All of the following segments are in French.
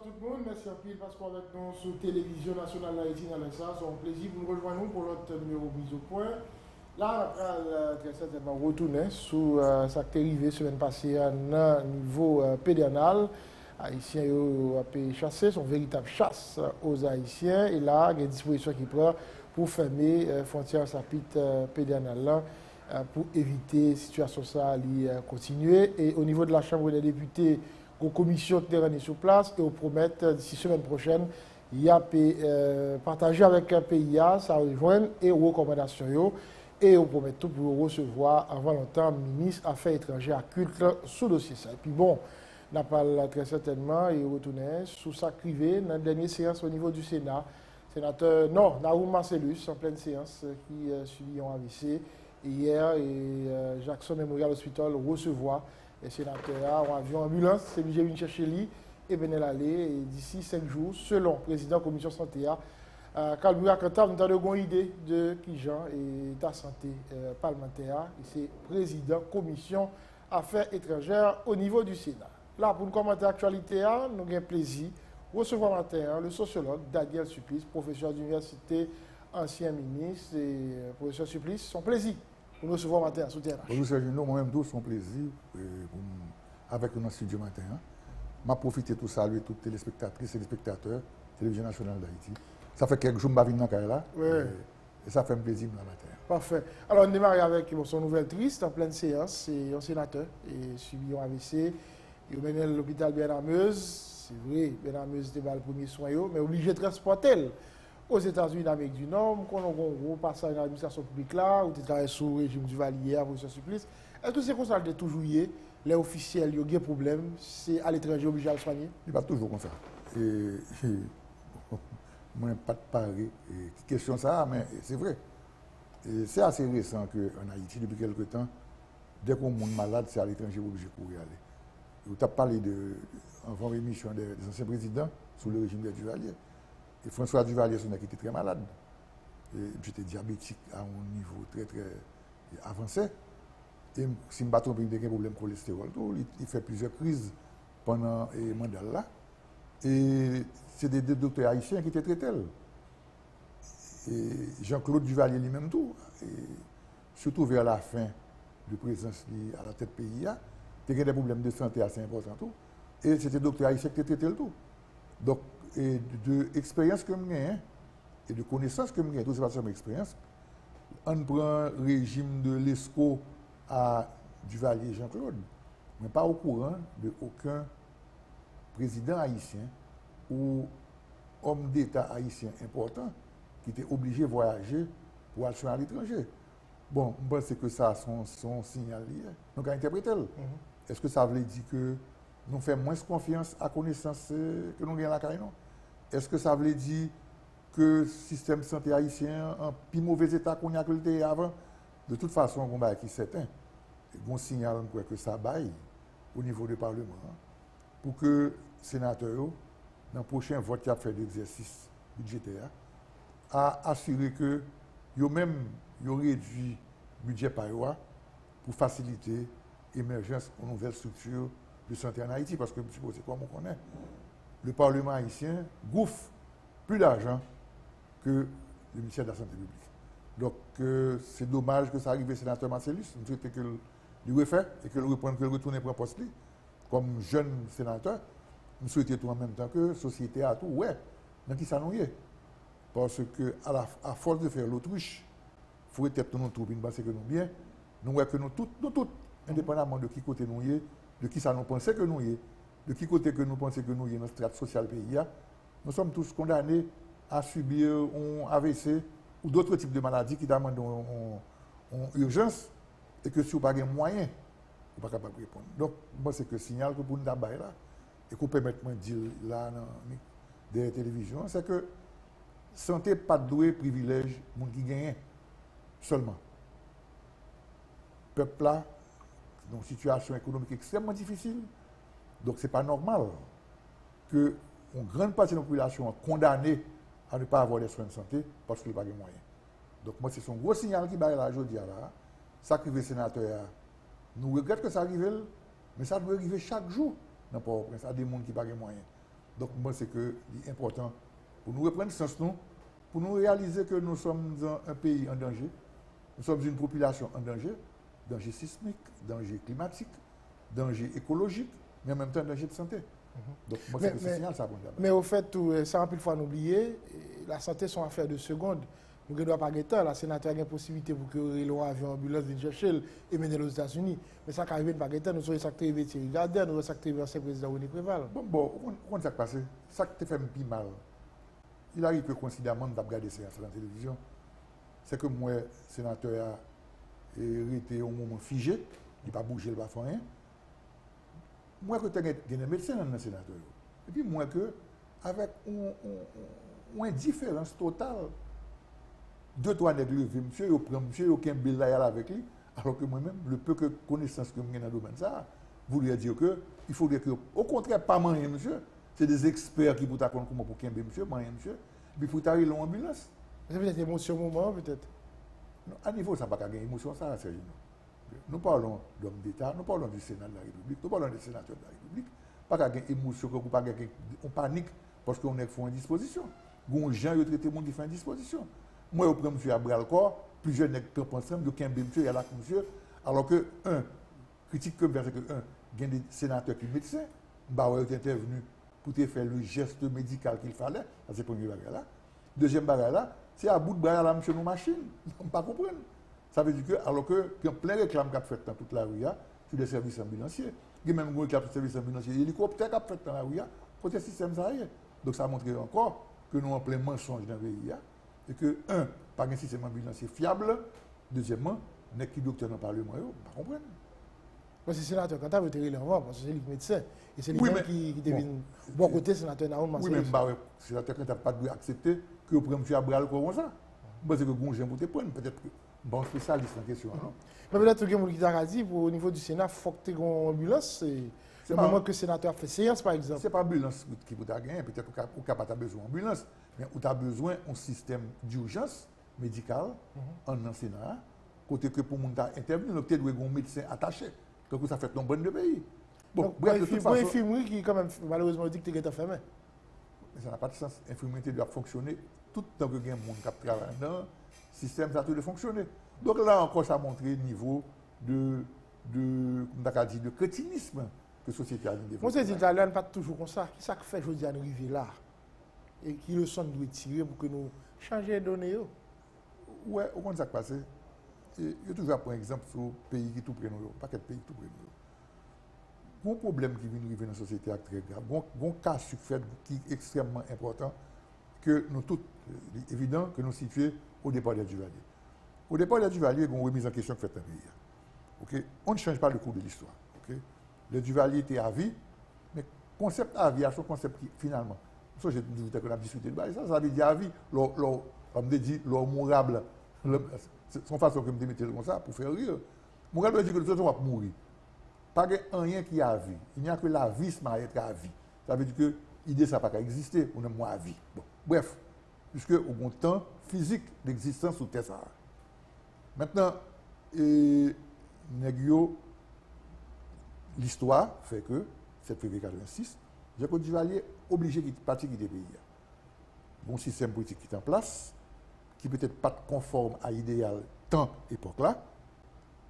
tout le monde. Merci à pile parce qu'on est avec nous sur Télévision Nationale d'Haïti dans l'instant. C'est un plaisir pour nous rejoindre pour notre numéro mise au point. Là, on va très certainement retourner sur ce qui est arrivé la semaine passée à niveau pédernal. Haïtiens ont chassé, son véritable chasse aux Haïtiens. Et là, il y a une disposition qui prend pour fermer la frontière pédernale pour éviter la situation ça continuer. Et au niveau de la Chambre des députés, aux commissions de terrain sur place et on promet d'ici semaine prochaine, il y a partager avec un pays, ça rejoindre et aux recommandations. Et on promet tout pour recevoir avant longtemps le ministre Affaires étrangères à culte sous dossier ça. Et puis bon, on parle très certainement et retourner sous sa privée dans la dernière séance au niveau du Sénat. Sénateur, non, Naoum Marcellus en pleine séance qui suit en AVC. Hier, et Jackson Memorial Hospital recevoir les sénateurs en avion ambulance, c'est obligé de chercher lui et venir aller d'ici 5 jours, selon le président de la commission santé. Kalbouya Kantab, nous avons une idée de qui Jean et ta santé parlementaire. C'est président de la commission affaires étrangères au niveau du Sénat. Là, pour nous commenter l'actualité, nous avons plaisir de recevoir matin le sociologue Daniel Supplice, professeur d'université, ancien ministre et professeur Supplice. Son plaisir. Pour nous recevoir matin sous terrain. Bonjour Sergio, moi-même tous son plaisir avec nous dans le studio matin. Je profite de saluer toutes les téléspectatrices et les spectateurs de la Télévision Nationale d'Haïti. Ça fait quelques jours que je suis venu là. Et ça fait un plaisir le matin. Parfait. Alors on démarre avec son nouvelle triste en pleine séance. C'est un sénateur et suivi en AVC. Il mène à l'hôpital Benameuse. C'est vrai, Benameuse était le premier soin, mais obligé de transporter aux États-Unis d'Amérique du Nord, qu'on a un gros passage dans l'administration publique là, où tu travailles sous le régime du Valier, pour ce supplice. Est-ce que c'est comme ça que toujours les officiels, il y a des problèmes, c'est à l'étranger obligé à le soigner? Il va toujours comme ça. Moi, pas de parler. Question ça, mais c'est vrai. C'est assez récent qu'en Haïti, depuis quelques temps, dès qu'on est malade, c'est à l'étranger obligé pour y aller. Vous avez parlé avant l'émission des anciens présidents sous le régime des Duvalier. Et François Duvalier, c'est un qui était très malade. J'étais diabétique à un niveau très, très avancé. Et si je ne me trompe pas, il y a des problèmes de cholestérol. Il fait plusieurs crises pendant le mandat là. Et c'est des docteurs haïtiens qui étaient traités. Et Jean-Claude Duvalier lui-même tout. Et surtout vers la fin de présence à la tête du pays, il y a des problèmes de santé assez importants. Tout. Et c'était des docteurs haïtiens qui étaient traités tout. Donc, et de l'expérience que j'ai et de connaissances que j'ai, tout c'est pas seulement expérience, on prend le régime de l'ESCO à Duvalier Jean-Claude, mais pas au courant de aucun président haïtien ou homme d'État haïtien important qui était obligé de voyager pour aller à l'étranger. Bon, je pense que ça, son signal lié. Donc, à interpréter. Est-ce que ça veut dire que nous faisons moins confiance à la connaissance que nous avons la carrière? Est-ce que ça veut dire que le système de santé haïtien est en plus mauvais état qu'on a que le avant? De toute façon, on va qui certain. On signale que ça baille au niveau du Parlement pour que les sénateurs, dans le prochain vote qui a fait d'exercice budgétaire, a assuré que eux-mêmes réduit le budget par eux pour faciliter l'émergence de nouvelles structures de santé en Haïti. Parce que, c'est comme on connaît, le Parlement haïtien gouffre plus d'argent que le ministère de la Santé publique. Donc, c'est dommage que ça arrive au sénateur Marcellus. Je souhaite que le refait et que le retourne pour un poste comme jeune sénateur. Je souhaite tout en même temps que la société a tout, ouais, dans qui ça nous est. Parce que, à force de faire l'autruche, il faut être nous trouver une base que nous bien. Nous voyons que nous tous, indépendamment de qui côté nous est, de qui ça nous pensait que nous est, de qui côté que nous pensons que nous est dans notre strate sociale pays, nous sommes tous condamnés à subir un AVC ou d'autres types de maladies qui demandent une urgence et que si vous n'avez pas de moyens, vous n'êtes pas capable de répondre. Donc, moi, c'est que le signal que pour nous d'abord là, et qu'on permet de dire là dans la télévision, c'est que santé n'est pas doué privilège monde qui gagne seulement. Le peuple là, dans une situation économique extrêmement difficile, donc ce n'est pas normal que une grande partie de la population est condamnée à ne pas avoir des soins de santé parce qu'il n'y a pas de moyens. Donc moi, c'est son gros signal qui va là aujourd'hui. Ça qui est sénateur, nous regrettons que ça arrive, mais ça doit arriver chaque jour dans Port-au-Prince à des gens qui n'ont pas de moyens. Donc, moi, c'est que l'important pour nous reprendre sens, nous, pour nous réaliser que nous sommes un pays en danger, nous sommes une population en danger, danger sismique, danger climatique, danger écologique, mais en même temps danger de santé. Donc, moi, c'est ce signal, ça. Mais au fait, ça, un peu de fois oublier, la santé sont affaires de seconde. Nous ne devons pas guetter. La sénateur a une possibilité pour que le avion ambulance vienne chercher et mener aux États-Unis. Mais ça, quand il pas guetter, nous sommes acteurs de Thierry Gardin, nous sommes acteurs de l'ancien président René Préval. Bon, on s'est passé. Ça qui te fait un peu mal. Il arrive que considérablement de regarder ça sur la télévision. C'est que moi, sénateur, a été au moment figé, il n'a pas bougé, il n'a pas fait rien. Moi, que tu as un médecin dans le sénateur. Et puis, moi, que, avec une indifférence totale, deux, trois nègres, monsieur, il prend monsieur, il a un là avec lui, alors que moi-même, le peu de connaissances que j'ai dans le domaine, ça, vous lui dire que, il faudrait que, au contraire, pas moyen, monsieur, c'est des experts qui vous apprendre comment pour qu'un monsieur, moyen, monsieur, puis il faut arriver en ambulance. C'est peut-être émotion au moment, peut-être. À niveau, ça n'a pas gagner émotion, ça, c'est nous parlons d'hommes d'État, nous parlons du Sénat de la République, nous parlons des sénateurs de la République, pas gagner émotion, pas gagner, on panique parce qu'on est fait une disposition. Les gens, ils traitent le monde qui fait une disposition. Moi, je prends monsieur à bras le corps, plusieurs nègres pensent ensemble, de monsieur, il y a là monsieur, alors que, critique comme parce que, il y a des sénateurs qui sont médecins, bah, ils sont intervenus pour te faire le geste médical qu'il fallait, ça c'est le premier bagage là. Deuxième bagage là, c'est à bout de bras là, monsieur, nos machines, on ne peut pas comprendre. Ça veut dire que, alors que, il y a plein de réclames qui ont fait dans toute la rue, sur des services ambulanciers, il y a même des services ambulanciers, des hélicoptères qui ont fait dans la rue, pour le système ça y est. Donc ça montre encore que nous sommes en plein mensonge dans le pays. Et que, pas un système ambulancier fiable. Deuxièmement, n'est qui docteur dans le Parlement, on ne peut pas comprendre. Parce que le sénateur, quand tu as voté le renvoi, parce que c'est lui médecin. Et c'est lui qui devient bon côté sénateur Naoum. Oui, mais le sénateur, quand tu n'as pas dû accepter que vous preniez M. Abral comme ça. Parce que vous avez te prendre, peut-être que bon spécialiste en question. Mais peut-être que vous avez dit, au niveau du Sénat, il faut que tu aies une ambulance. C'est le moment que le sénateur fait séance, par exemple. Ce n'est pas l'ambulance qui vous a gagné, peut-être que vous n'avez pas besoin d'ambulance, mais vous avez besoin d'un système d'urgence médicale en Sénat, côté que pour mon intervenir, vous avez un médecin attaché. Donc ça fait un bon de pays. Bon, bref, de toute façon, l'infirmerie qui, quand même, malheureusement, dit que tu es fermé. Ça n'a pas de sens. L'infirmerie doit fonctionner tout le temps que il y a un monde qui travaille dans le système, ça doit fonctionner. Donc là encore, ça a montré le niveau de crétinisme que la société a développé. Moi, les Italiens ne pas toujours comme ça. Qu'est-ce qui fait aujourd'hui arriver là? Et qui le son doit tirer pour que nous changions les données? Oui, au moins ça passe. Il y a toujours un exemple sur le pays qui tout prend, pas quel pays qui tout prend. Il y a un problème qui vient arriver dans la société très grave. Il y a un cas succès qui est extrêmement important, que nous tous, évident que nous situons au départ du Duvalier. Au départ du Duvalier, il y a une remise en question qui fait dans le pays. Okay? On ne change pas le cours de l'histoire. Okay? Le Duvalier était à vie, mais le concept à vie, c'est un concept qui, finalement, ça, j'ai dit qu'on a discuté de ça veut dire à vie, on me dit l'honorable, son façon que me mettre comme ça pour faire rire. Mon gars dit que nous va mourir. Pas rien qui a vie. Il n'y a que la vie, c'est être à vie. Ça veut dire que l'idée, ça n'a pas exister, on est moins à vie. Bon. Bref, puisque au bon temps physique d'existence sous terre. Maintenant, l'histoire fait que, 7 février 86, Jacob Duvalier obligé de partir quitter le pays. Bon système politique qui est en place, qui peut-être pas conforme à l'idéal tant époque-là,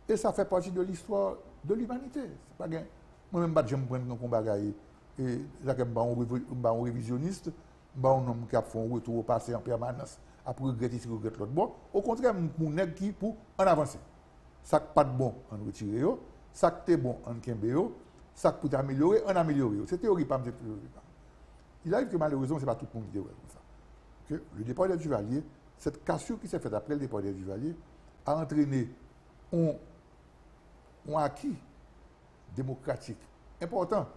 et ça fait partie de l'histoire de l'humanité. C'est pas gain. Moi-même, je me prends un combat et là, je suis un révisionniste, je suis un homme qui a fait un retour au passé en permanence, après regretter ce que regrette l'autre. Bon, au contraire, je suis un qui pour en avancer. Ça n'est pas de bon en retirer, ça qui est bon en kembe, ça qui peut améliorer, en améliorer. C'est théorie, pas théorie. Il arrive que malheureusement, ce n'est pas tout le monde qui est comme ça. Que le départ des Duvalier, cette cassure qui s'est faite après le départ des Duvalier, a entraîné un acquis démocratique important,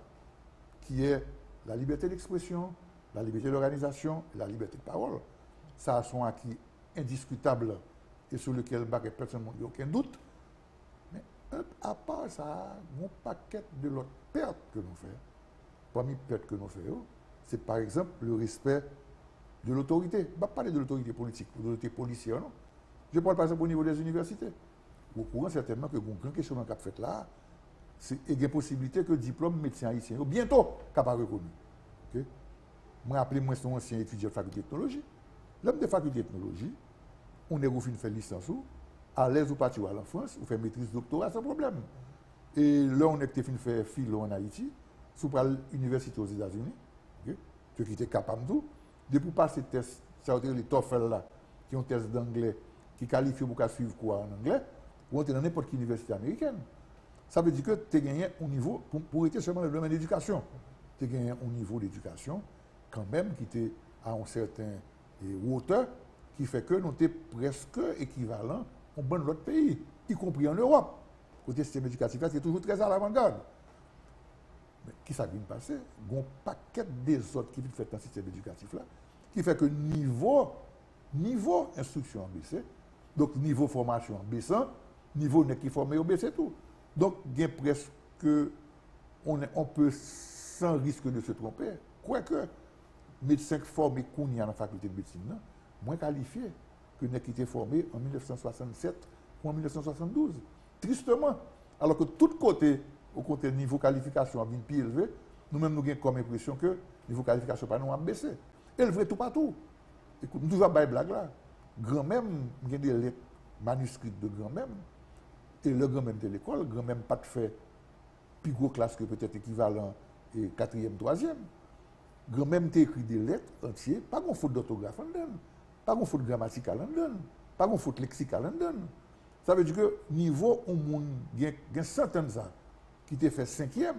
qui est la liberté d'expression, la liberté d'organisation, la liberté de parole. Ça a son acquis indiscutable et sur lequel personne n'a aucun doute. Mais à part ça, mon paquet de l'autre perte que nous faisons, parmi les pertes que nous faisons, c'est par exemple le respect de l'autorité. Je ne vais pas parler de l'autorité politique ou de l'autorité policière, non. Je parle par exemple au niveau des universités. Au courant certainement que une grande question qu'on a fait là, il y a une possibilité que le diplôme médecin haïtien, bientôt, n'est pas reconnu. Okay? Je me rappelle, moi, c'est un ancien étudiant de faculté de technologie. L'homme de faculté de technologie, on est refait faire licence à l'aise ou partir en France, ou faire maîtrise doctorat sans problème. Et là, on était fait faire philo en Haïti, sous l'université aux États-Unis, ce qui était capable de tout. Depuis passer le test, ça a été les TOEFL là, qui ont un test d'anglais, qui qualifient pour suivre quoi en anglais, ou entrer dans n'importe quelle université américaine. Ça veut dire que tu as gagné un niveau, pour être seulement dans le domaine de l'éducation, tu as gagné un niveau d'éducation, quand même, qui était à un certain hauteur, qui fait que nous sommes presque équivalents aux bon l'autre pays, y compris en Europe. Côté système éducatif, c'est toujours très à l'avant-garde. Mais qui ça vient de passer? Il y a un paquet des autres qui viennent faire dans le système éducatif là, qui fait que niveau instruction a baissé, donc niveau formation a baissé, niveau qui formé a baissé tout. Donc, il y a presque, on peut sans risque de se tromper, quoique médecins formés qu'on y a dans la faculté de médecine, moins qualifiés que ceux qui étaient formés en 1967 ou en 1972. Tristement. Alors que tout côté, au côté niveau qualification a bien plus élevé, nous-mêmes nous avons comme impression que le niveau qualification pas nous a baissé. Élevé tout partout. Écoute, nous avons des blagues là. Grand-même, il y a des lettres manuscrites de grand-même. Et le grand-même de l'école, grand-même pas de fait plus gros classe que peut-être équivalent et 4e, 3e. Grand-même t'a écrit des lettres entières, pas de faute d'orthographe en dedans, pas de faute grammaticale en dedans, pas de faute lexicale en dedans. Ça veut dire que niveau où il y a centaines de ans qui t'a fait 5e,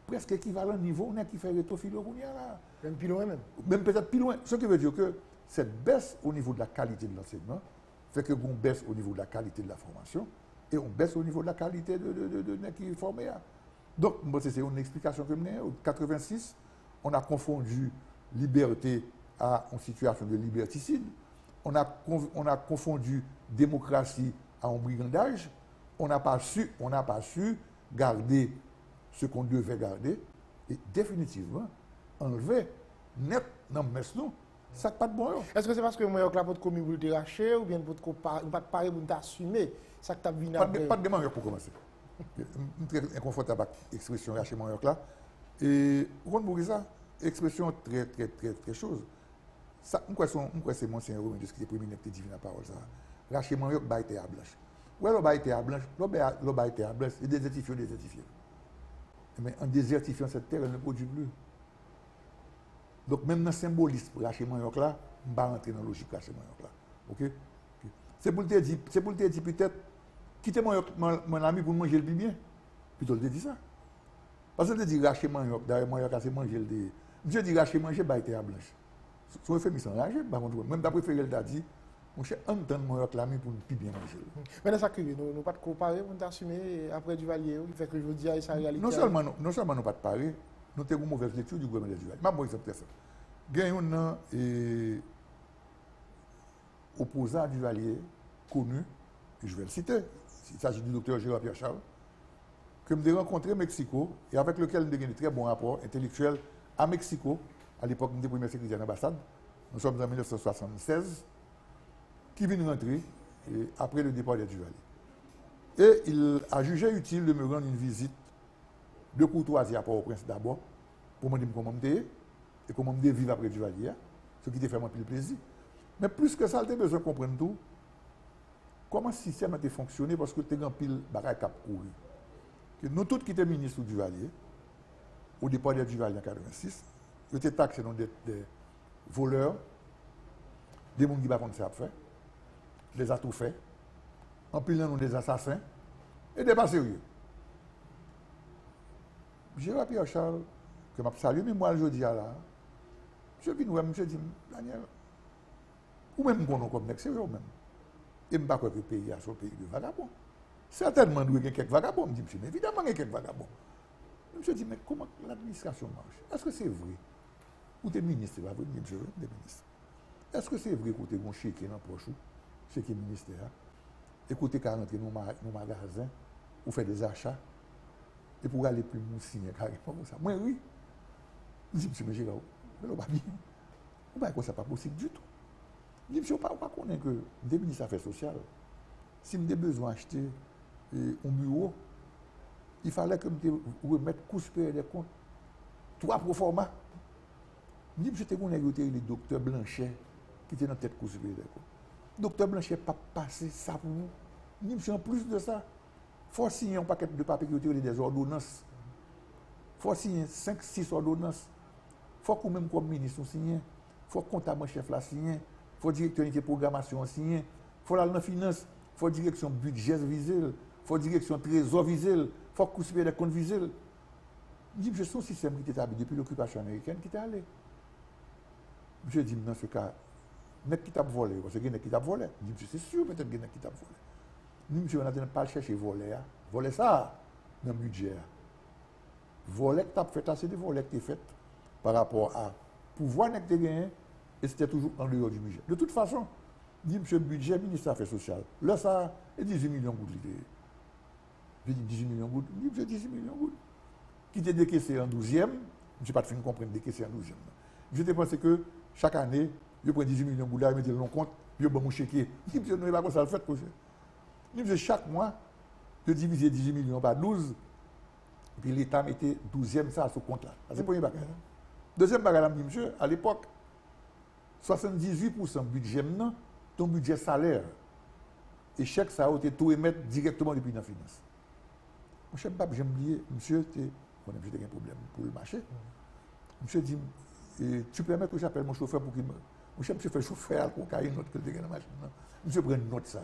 presque équivalent niveau qui fait rétrophilo là. Même plus loin même. Même peut-être plus loin. Ce qui veut dire que cette baisse au niveau de la qualité de l'enseignement fait que on baisse au niveau de la qualité de la formation et on baisse au niveau de la qualité de qui est formé. Donc, c'est une explication que je En 1986, on a confondu liberté à une situation de liberticide. On a confondu démocratie à un brigandage. On n'a pas su garder ce qu'on devait garder. Et définitivement, enlever net dans le nous, ça n'a pas de bon. Est-ce que c'est parce que moi, je pour commis pour te racher ou bien pour te pas parler pour t'assumer ça que tu as vu pas de demande pour commencer. Je suis très inconfortable avec l'expression racher manioc là. Et vous comprenez ça? Expression très chose. Ça, c'est mon seigneur Romain qui est premier qui dit la parole ça. Racher manioc baïté à blanche. Ouais, le baïté à blanche, le baïté à blanche, c'est désertifié. Mais en désertifiant cette terre, elle ne produit plus. Donc, même dans le symbolisme pour racher manioc là, je ne vais pas rentrer dans la logique de racher manioc là. Ok? C'est pour te dire peut-être, quittez mon ami pour manger le plus bien. Plutôt le dit ça. Parce que tu dis racher manioc, d'ailleurs, manioc c'est manger le dé. Je dis racher manger, bah, il blanche. Son effet, ils sont ragés, même d'après Ferrel t'a dit, mon cher, entendre manioc là, pour plus bien manger. Mais dans ça, nous ne pas comparer, pour t'assumer après Duvalier, qui fait que je veux dire, ça réalité. Non seulement nous pas de parler, nous avons une mauvaise lecture du gouvernement de Duvalier. Je vais exemple ça. Il y a un opposant à Duvalier, connu, et je vais le citer, il s'agit du docteur Gérard Pierre Charles, que je rencontré au Mexico et avec lequel nous avons un très bon rapport intellectuel à Mexico, à l'époque où nous étions premier secrétaire de l'ambassade. Nous sommes en 1976, qui vient rentrer après le départ de Duvalier. Et il a jugé utile de me rendre une visite de courtoisie à Port-au-Prince d'abord, pour me dire comment je et comment je vivre après Duvalier, ce qui t'a fait un peu plaisir. Mais plus que ça, il a besoin de comprendre tout. Comment le système a fonctionné parce que tu as un pile bagaille cap courir. Nous tous qui étaient ministres du Duvalier, au départ de Duvalier en 1986, ils étaient taxés dans des voleurs, des gens qui ne savent pas faire, des atouts faits, en pilant nous des assassins, et des pas sérieux. Gérard Pierre Charles, que je salue, mais moi je dis là, je dis, je dis, Daniel, ou même qu'on comme mec sérieux même. Et je ne sais pas que le pays est un pays de vagabonds. Certainement, il y a quelques vagabonds. Je me dis, mais évidemment, il y a quelques vagabonds. Je me dis, mais comment l'administration marche? Est-ce que c'est vrai? Ou des ministres, va venir, des ministres. Est-ce que c'est vrai que tu as un chèque dans le poche, chèque ministère, et que tu as rentré dans nos magasins, ou faire des achats, et pour aller plus moussigner carrément comme ça? Moi, oui. Je dis, monsieur, mais Gérard, mais là, pas bien. On va dire que ce n'est pas possible du tout. Je dis, monsieur, on ne pas connaître que des ministres des Affaires sociales, si j'ai besoin d'acheter un bureau, il fallait que je remette couche des comptes, 3 pro format. Je dis, j'étais le docteur Blanchet, qui était dans la tête course supérieure. Docteur Blanchet pas passé ça pour nous. Je dis, en plus de ça, il faut signer un paquet de papiers qui ont des ordonnances. Il faut signer 5-6 ordonnances. Il faut que même comme ministre signer. Il faut que le comptable chef la signer. Il faut que le directeur de programmation signer. Il faut la finance. Il faut la direction budget visée. Il faut la direction trésor visée. Il faut que le supérieur des comptes visée. Je dis, c'est un système qui était établi depuis l'occupation américaine qui était allé. Je dis, dans ce cas, n'est qui t'a volé, parce que n'est qui t'a volé. Je dis, c'est sûr, peut-être que n'est qui t'a volé. Nous, monsieur, on n'a pas chercher voler. Voler ça, dans le budget. Voler que tu as fait, c'est des volets qui sont faits par rapport à pouvoir que tu as gagné, et c'était toujours en dehors du budget. De toute façon, dit monsieur le budget, ministre des Affaires sociales, là, ça, et 18 millions de gouttes. Je dis 18 millions de gouttes, dit monsieur 18 millions de gouttes. Qui était décaissé en 12e, je ne sais pas de fin de comprendre décaissé en 12e. Je te pensé que chaque année, je prends 18 millions de gouttes, je mets dans le compte, puis je vais me chéquier. Je dis monsieur, nous, pas comme ça le fait, monsieur. Je dis chaque mois, je divise 18 millions par 12. Puis l'État mettait 12e ça sur ce compte-là. C'est le premier bagage. Deuxième bagage, monsieur, à l'époque, 78% budget maintenant, ton budget salaire. Et chèque, ça a été tout émettre directement depuis la finance. Mon chef, j'ai oublié, monsieur, j'ai un problème pour le marché. Monsieur dit, tu permets que j'appelle mon chauffeur pour qu'il me. Mon chef, monsieur fait chauffeur, pour qu'il y ait une note que je dans la machine. Monsieur prend une note ça.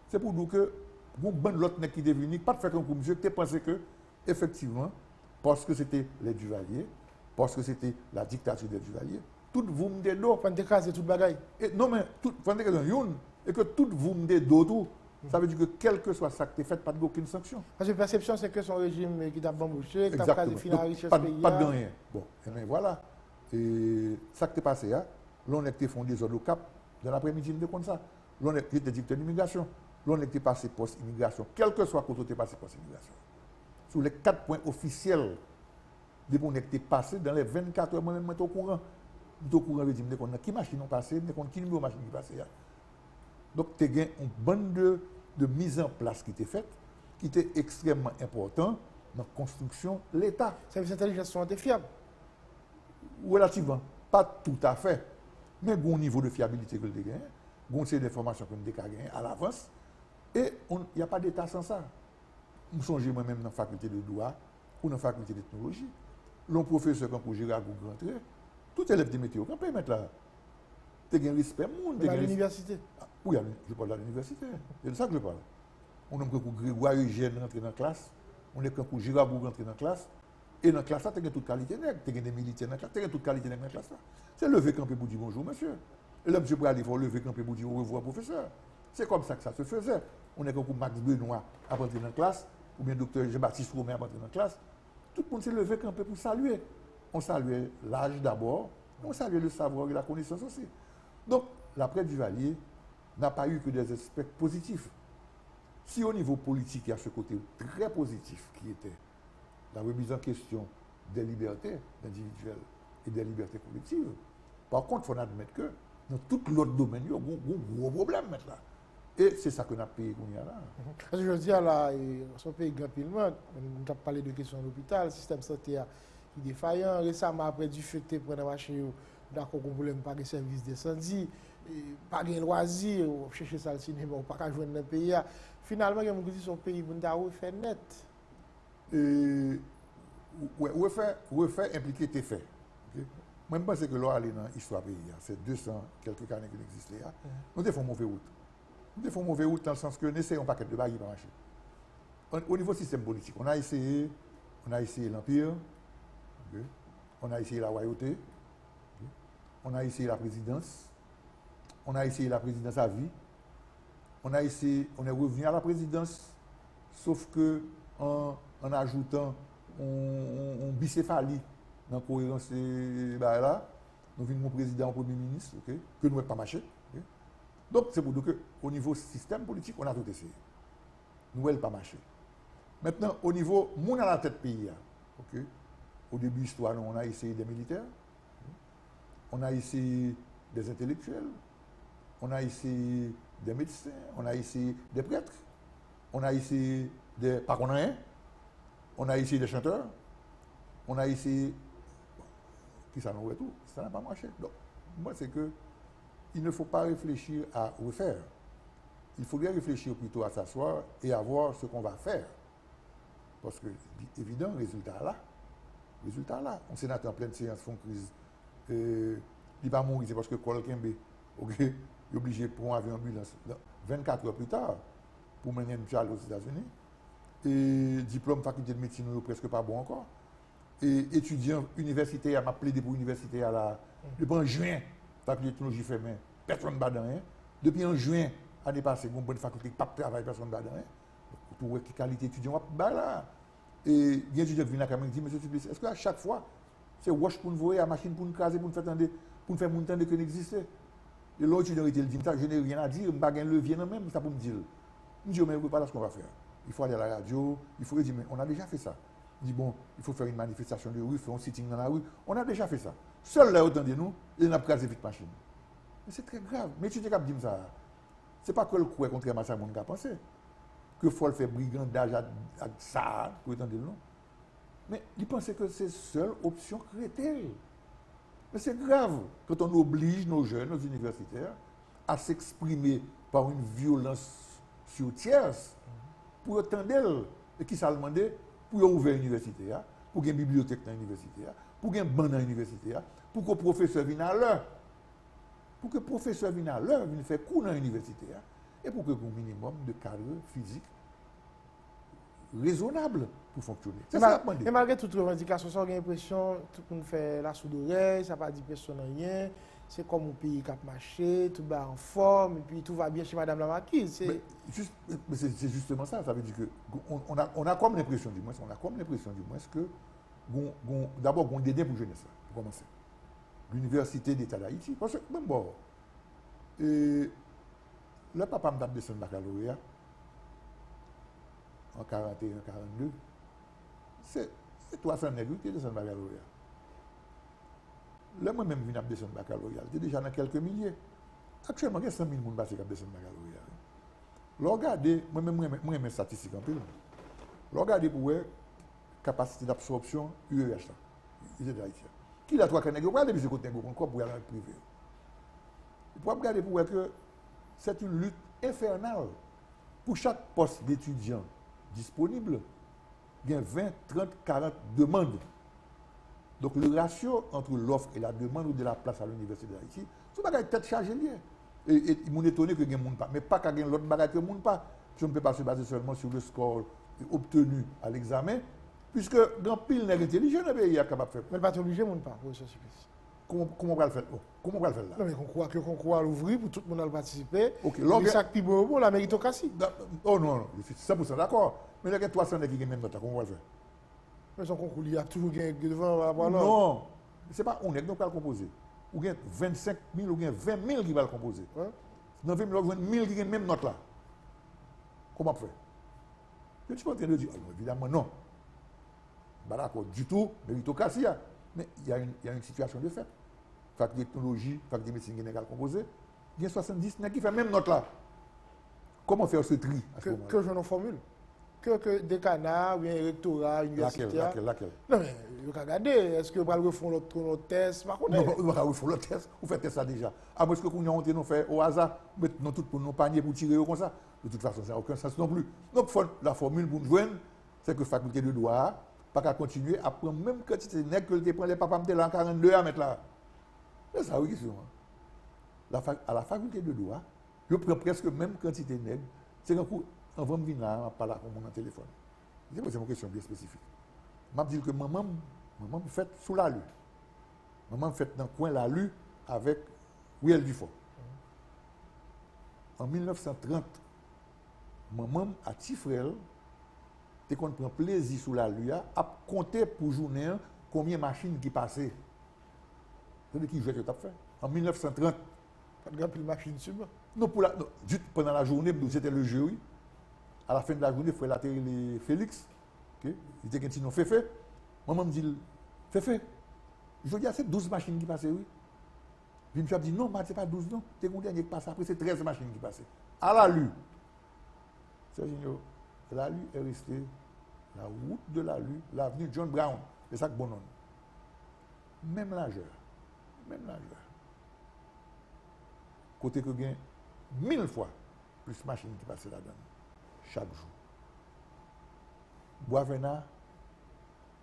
C'est pour dire que, bon, l'autre qui est venu, pas de faire comme monsieur, tu pensé que, effectivement, parce que c'était les Duvaliers, parce que c'était la dictature des Duvaliers, tout vous me dites d'eau. Faut décraser toute bagaille. Non, mais tout, faut décraser une, et que tout vous me dites d'eau tout. Ça veut dire que quel que soit ça que tu fait, pas d'aucune sanction. Parce que la perception, c'est que son régime qui t'a bambouché, qui t'a qualifié la richesse pas, pays. Pas de rien. Bon, et bien voilà. Et ça qui est passé, hein, l'on était fondé sur le cap, de l'après-midi, de comme ça. L'on était directeur d'immigration. L'on était passé post-immigration. Quel que soit quand on était passé post-immigration. Sur les 4 points officiels, depuis qu'on était passé, dans les 24 heures, moi-même, je suis au courant. Je suis au courant, je dis, qui machine ont passé, qui numéro machine qui passé. Donc, tu as une bande de mise en place qui était faite, qui était extrêmement important dans la construction de l'État. Services d'intelligence sont fiables. Relativement. Pas tout à fait. Mais il y a un niveau de fiabilité que le gagne, il y a une série d'informations que nous avons gagnées à l'avance, et il n'y a pas d'État sans ça. Je songe moi-même dans la faculté de droit ou dans la faculté de technologie. L'on professeur quand pour gérer à Google rentrer, tout élève de météo, quand peut mettre là, tu as un respect monde. À l'université. Oui, je parle de l'université. C'est de ça que je parle. On a pour Grégoire Eugène rentrer dans la classe, on est pour Gérard Bourg rentrer dans la classe, et dans la classe, tu as toute qualité nègre, tu as des militaires dans la classe, tu as toute qualité nègre dans la classe. C'est lever camper pour dire bonjour, monsieur. Et là, monsieur Brady, il faut lever camper pour dire au revoir, professeur. C'est comme ça que ça se faisait. On est comme pour Max Benoît à rentrer dans la classe, ou bien docteur Jean-Baptiste Romain à rentrer dans la classe. Tout le monde s'est levé camper pour saluer. On saluait l'âge d'abord, on saluait le savoir et la connaissance aussi. Donc, l'après Duvalier n'a pas eu que des aspects positifs. Si au niveau politique, il y a ce côté très positif qui était la remise en question des libertés individuelles et des libertés collectives, par contre, il faut admettre que dans tout l'autre domaine, il y a un gros problème maintenant. Et c'est ça que nous avons payé qu'on y a là. Parce que je dis, là, son pays grand pilement, on a parlé de questions de l'hôpital, le système de santé est défaillant. Récemment, après du fait que pour marché, d'accord, on ne voulait pas de service d'incendie, pas de loisirs, chercher ça le cinéma, pas qu'à jouer dans le pays. Finalement, il y a son pays pour faire net. Refaire impliquer tes faits. Moi, je pense que là, aller dans l'histoire pays, c'est 200 quelques années qu'il existait. Nous avons fait une mauvaise route. Nous avons fait une mauvaise route dans le sens que nous essayons un paquet de bagages qui marcher. Au niveau du système politique, on a essayé l'Empire, on a essayé la royauté, on a essayé la présidence, on a essayé la présidence à vie, on est revenu à la présidence, sauf que en ajoutant une bicéphalie dans la cohérence là, nous venons mon président, premier ministre, que nous n'avons pas marché. Donc, c'est pour dire qu'au niveau système politique, on a tout essayé. Nous n'avons pas marché. Maintenant, au niveau, mon à la tête pays, au début de l'histoire, on a essayé des militaires, on a essayé des intellectuels, on a essayé des médecins, on a essayé des prêtres, on a essayé des paroniens, on a essayé des chanteurs, on a essayé qui ça nous tout, ça n'a pas marché. Donc, moi, c'est que il ne faut pas réfléchir à refaire. Il faudrait réfléchir plutôt à s'asseoir et à voir ce qu'on va faire. Parce que, évident, résultat là. On sénateur en pleine séance font crise. Il ne va pas mourir, c'est parce que quelqu'un est obligé de prendre un avion ambulance 24 heures plus tard pour mener une child aux États-Unis. Et diplôme faculté de médecine presque pas bon encore. Et étudiant universitaire, m'a plaidé pour l'université depuis en juin, faculté de technologie fermée, personne ne bat rien. Depuis en juin, l'année passée, une bonne faculté, pas de travail, personne ne bat rien. Pour voir quelle qualité étudiant, bah là. Et il y a un étudiant qui vient à la caméra et dit, monsieur Suplicy, est-ce qu'à chaque fois, c'est wash pour nous voir, la machine pour nous caser, pour nous faire monter de que n'existait. Et l'autre étudiant il dit, je n'ai rien à dire, je n'ai pas de levier même, ça pour me dire. Je dis, mais voilà ce qu'on va faire. Il faut aller à la radio, il faut dire, mais on a déjà fait ça. Il dit, bon, il faut faire une manifestation de rue, faire un sitting dans la rue. On a déjà fait ça. Seul là, autant de nous, il n'a pas casé vite machine. Mais c'est très grave. Mais tu dis qu'à dire ça, c'est pas que le coup est contrairement à ça, mon gars pensé. Que faut le faire brigandage à ça, pour autant de nous. Mais il pensait que c'est seule option crételle. Mais c'est grave quand on oblige nos jeunes, nos universitaires, à s'exprimer par une violence sur tierce pour autant d'elles. Et qui s'est demandé pour ouvrir l'université, pour qu'il y ait une bibliothèque dans l'université, pour qu'il y ait un banc dans l'université, pour que le professeur vienne à l'heure. Pour que le professeur vienne à l'heure, vienne faire cours dans l'université, et pour que un minimum de cadre physique raisonnable pour fonctionner. C'est ça. Et malgré toute revendication, ça, on a l'impression que tout le monde fait la sourde oreille, ça n'a pas dit personne rien. C'est comme un pays qui a marché, tout va en forme, et puis tout va bien chez Madame la Marquise. Mais c'est justement ça. Ça veut dire qu'on a comme l'impression du moins, que d'abord, on a des pour jeunesse, pour commencer. L'Université d'État d'Haïti, parce que même bon, le papa m'a donné son baccalauréat en 41, 42. C'est 300 nègres qui descendent baccalauréat. Là, moi-même, je viens de descendre baccalauréat. J'étais déjà dans quelques milliers. Actuellement, il y a 100 000 personnes qui passent descendre baccalauréat. Regardez, moi-même, je mes statistiques en peu. Regardez pour la capacité d'absorption UEH. Qui a 3 canègres? Regardez, monsieur côté encore pour aller dans le privé. Vous pouvez regarder pour voir que c'est une lutte infernale. Pour chaque poste d'étudiant disponible, il y a 20, 30, 40 demandes. Donc le ratio entre l'offre et la demande de la place à l'Université d'Haïti, c'est pas une tête chargée liée. Et il m'a étonné que il y ait pas, mais pas qu'il y ait l'autre bagage que monde pas. Si on ne peut pas se baser seulement sur le score obtenu à l'examen, puisque dans pile n'est intelligent, il est capable de faire. Mais pas obligé, monde pas, professeur Suplicy. Comment on va le faire? Comment on va le faire là? Non, mais on concours à l'ouvrir pour tout le monde à participer. Ok, le sac pibo pour la méritocratie. Oh non, je suis 100% d'accord. Mais il y a 300 qui ont même note, comment on va le faire? Mais son concours, il y a toujours devant. Non, ce n'est pas on est qui va le composer. Ou bien 25 000 ou bien 20 000 qui va le composer. Ouais. Dans 20 000, 20 000 qui ont même note là. Comment on fait? Je ne suis pas en train de dire, oh, évidemment non. Pas d'accord du tout, méritocratie. Mais il y a une situation de fait. Faculté de technologie, faculté de médecine générale composée, il y a 70 qui fait même note là. Comment faire ce tri à ce moment-là? Que je n'en formule. Que décanat, ou bien rectorat, universitaire. Laquelle? Non, mais vous regardez, est-ce que vous allez refaire notre test? Non, vous allez refaire le test. Vous faites ça déjà. À moins que vous ayez nous fait au hasard, mettons tout pour nos paniers pour tirer comme ça. De toute façon, ça n'a aucun sens non plus. Donc, la formule pour nous joindre, c'est que faculté de droit, pas qu'à continuer à prendre même quantité de nègres que le prend les papas en 42 à mettre là. C'est ça, oui, question. À la faculté de droit, je prends presque même quantité de nègres. C'est un coup. On va me venir là, on parle avec mon téléphone. C'est une question bien spécifique. Je me dis que maman me fait sous la lue. Maman me fait dans le coin la lue avec Riel Dufort. En 1930, maman a petit frère, dès qu'on prend plaisir sous la lue, a compté pour journée combien de machines qui passaient. C'est qui jouait que tu as fait. En 1930. Pas de grande machine sur moi. Non, pendant la journée, c'était le jeu, oui. À la fin de la journée, il faut l'atterrir les Félix. Okay? Il était quelqu'un qui fait. Maman me dit, fait. Je dis, c'est 12 machines qui passaient, oui. Puis je me dit, non, ce n'est pas 12, non. C'est un dernier qui passe. Après, c'est 13 machines qui passaient. À la lue. Serginho, la lue est restée, la route de la lue, l'avenue John Brown. C'est ça que bon nom. même largeur. Côté que gain 1000 fois plus de machines qui passent là-dedans chaque jour. Boisvena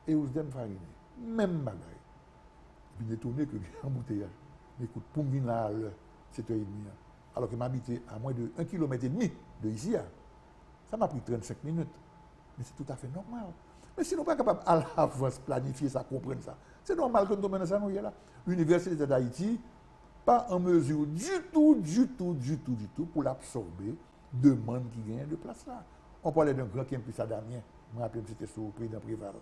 et Ousdem Farine, même bagaille. Puis détourné que un embouteillage. Mais écoute, pour me venir là à l'heure, 7h30, alors que m'habitais à moins de 1,5 km de ici, ça m'a pris 35 minutes. Mais c'est tout à fait normal. Mais si nous ne sommes pas capables à l'avance planifier ça, comprendre ça, c'est normal que nous tombions dans ça, nous là. L'Université d'Haïti, pas en mesure du tout pour l'absorber demande qui gagne de place là. On parlait d'un grand campus à Damien. Je me rappelle que c'était sur le président Préval.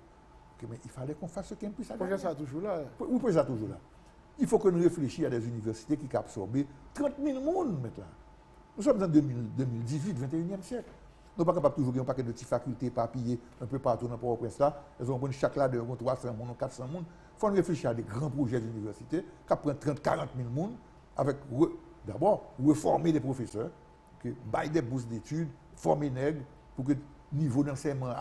Mais il fallait qu'on fasse ce campus à Damien. Pourquoi ça toujours là? Pourquoi ça toujours là? Il faut que nous réfléchissions à des universités qui absorbent 30 000 personnes maintenant. Nous sommes en 2018, 21e siècle. Nous ne sommes pas capables toujours de un paquet de petites facultés papillées un peu partout dans le Port-au-Prince là. Elles ont chaque là de 300 personnes, 400 personnes. Il faut réfléchir à des grands projets d'université qui prennent 30 40 000 personnes avec d'abord reformer les professeurs, bailler des bourses d'études, former des nègres pour que le niveau d'enseignement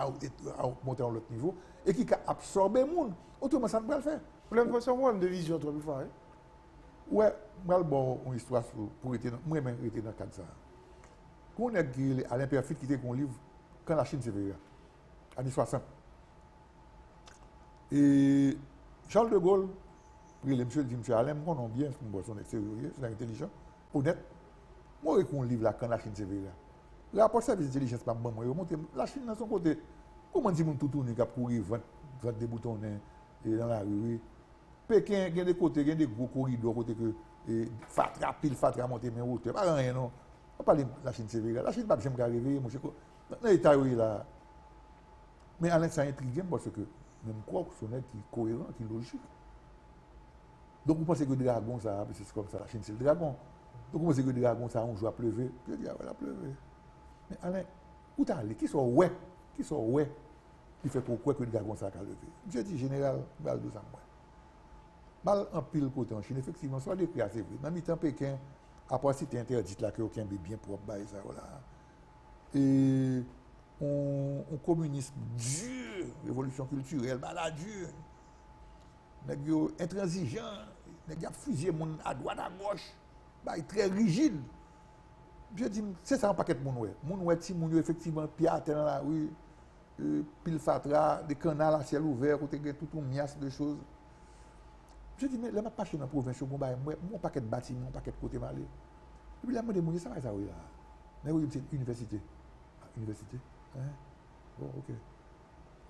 monte à l'autre niveau et qui absorbe les gens. Autrement, ça ne peut pas le faire. Vous avez un problème de vision, toi, plus hein? Ouais, moi, bon, une histoire pour être moi-même dans le cadre de ça. Quand on est à l'Impérfit qui était un livre Quand la Chine s'éveilla, années 60. Et Charles de Gaulle, le monsieur dit, monsieur Alain, moi, non bien, je suis sérieux, je suis intelligent, honnête. Moi, j'ai un livre là, Quand la Chine s'éveilla. Le rapport service d'intelligence, pas moi, la Chine, dans son côté, comment dit-on tout tourner, qui a couru, vendre des boutons dans la rue. Pékin, il y a des côtés, il y a des gros corridors, côté que Fatra monter, mais hauteur, pas rien, non. On parle de la Chine sévère. La Chine n'a pas jamais arrivé, mon cher. Dans l'état où il a. Mais Alain, ça intrigue parce que même quoi que son être qui est cohérent, qui est logique. Donc vous pensez que le dragon, ça, c'est comme ça, la Chine c'est le dragon. Donc vous pensez que le dragon, ça, on joue à pleuver. Je dis, ah ouais, la pleuver. Mais Alain, où t'as allé? Qui sont ouais? Qui fait pourquoi que le dragon, ça a levé? Je dis, général, mal de ça, moi. Mal en pile côté en Chine, effectivement, soit des prix assez vrai. Dans le temps Pékin, après c'était interdit là que aucun bien propre, ça, voilà. Et on communisme dur, révolution culturelle, la dure. Intransigeant, il a fusillé mon à droite, à gauche, très rigide. Je dis, c'est ça un paquet de mon ouais. Mon ouais, si mon effectivement, pied à terre dans la rue, pile fatra, des canals à ciel ouvert, côté tout un mias de choses. Je dis, mais là, je suis dans la province, mon paquet de bâtiments, mon paquet de côté malé. Et puis là, je me dis, ça va ça, oui, là. Mais oui, c'est université. Université? Hein? Bon, ok.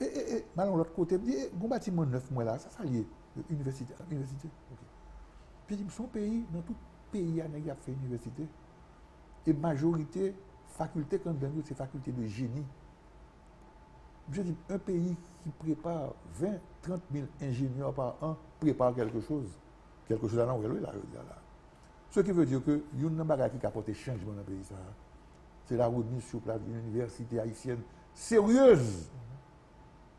Et mal l'autre côté, je me dis, mon bâtiment neuf, moi là, ça lié. Université. Université? Ok. Puis je dis, son pays, dans tout pays, il a fait université. Et majorité, faculté, quand on c'est faculté de génie. Je dis, un pays qui prépare 20, 30 000 ingénieurs par an prépare quelque chose. Quelque chose à l'envers, là. Ce qui veut dire que il y a une bagage qui a apporté changement dans le pays. C'est la remise sur place d'une université haïtienne sérieuse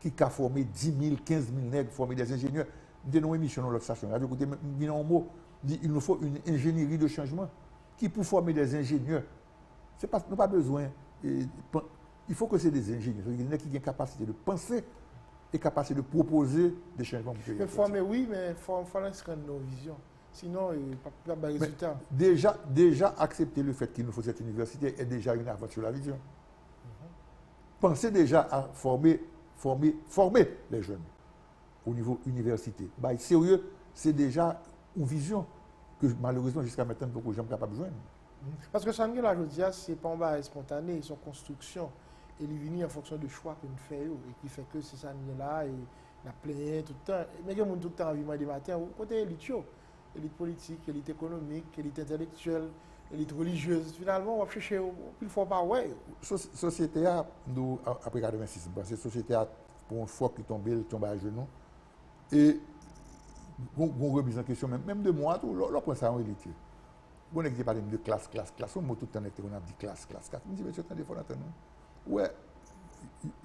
qui a formé 10 000, 15 000 nègres, formé des ingénieurs. Nous avons une émission dans l'autre station. Il nous faut une ingénierie de changement qui pour former des ingénieurs. Nous n'avons pas besoin. Il faut que c'est des ingénieurs qui ont la capacité de penser et capacité de proposer des changements. Mais former, oui, mais il faut inscrire nos visions. Sinon, il n'y a pas de résultat. Déjà, accepter le fait qu'il nous faut cette université est déjà une avance sur la vision. Pensez déjà à former les jeunes au niveau université. Sérieux, c'est déjà une vision que malheureusement, jusqu'à maintenant, beaucoup de gens ne sont pas capables de joindre. Parce que Sangé, là, je dis, ce n'est pas un bail spontané, ils sont construction. Et il vient en fonction de choix que nous faisons et qui fait que c'est ça là et la plainte tout le temps. Mais il y a tout le temps envie des matins, côté élite, élite politique, élite économique, élite intellectuelle, élite religieuse. Finalement, on va chercher il faut pas ouais. Société a nous après 86 parce que société a pour une fois qui tombe à genoux et on remise en question même de moi tout là prend ça en élite. On n'existe pas de classe, on m'a tout le temps on a dit classe. On dit, monsieur, attendez, il faut attendre. Ouais,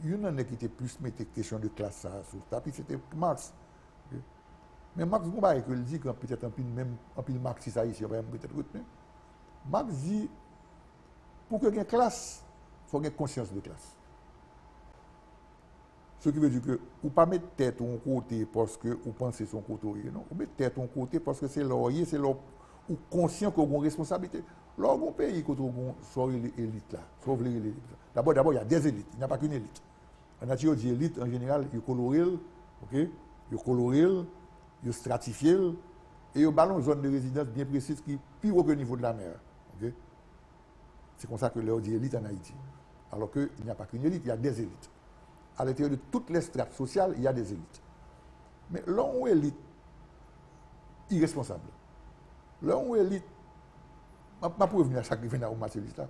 il y en a qui était plus mettre question de classe sur le tapis, c'était Marx. Mais Marx, vous voyez qu'il dit que peut-être un pile marxiste haïtien, peut-être retenu. Marx dit, pour qu'il y ait une classe, il faut qu'il y ait conscience de classe. Ce qui veut dire que ou pas mettre tête en côté parce que ou penser son côté, non. Ou mettre tête en côté parce que c'est laurier, c'est leur ou conscient qu'on a une responsabilité. Lors d'un pays quand on soit l'élite là, sauf l'élite. D'abord il y a des élites, il n'y a pas qu'une élite. En nature dit élite en général, il coloré, OK? Il coloré, il stratifié et il ballon zone de résidence bien précise qui plus haut que le niveau de la mer, OK? C'est comme ça que l'on dit élite en Haïti. Alors qu'il n'y a pas qu'une élite, il y a des élites. À l'intérieur de toutes les strates sociales, il y a des élites. Mais l'on ou élite irresponsable. L'on ou élite, je ne peux pas revenir à chaque événement au matérialiste là.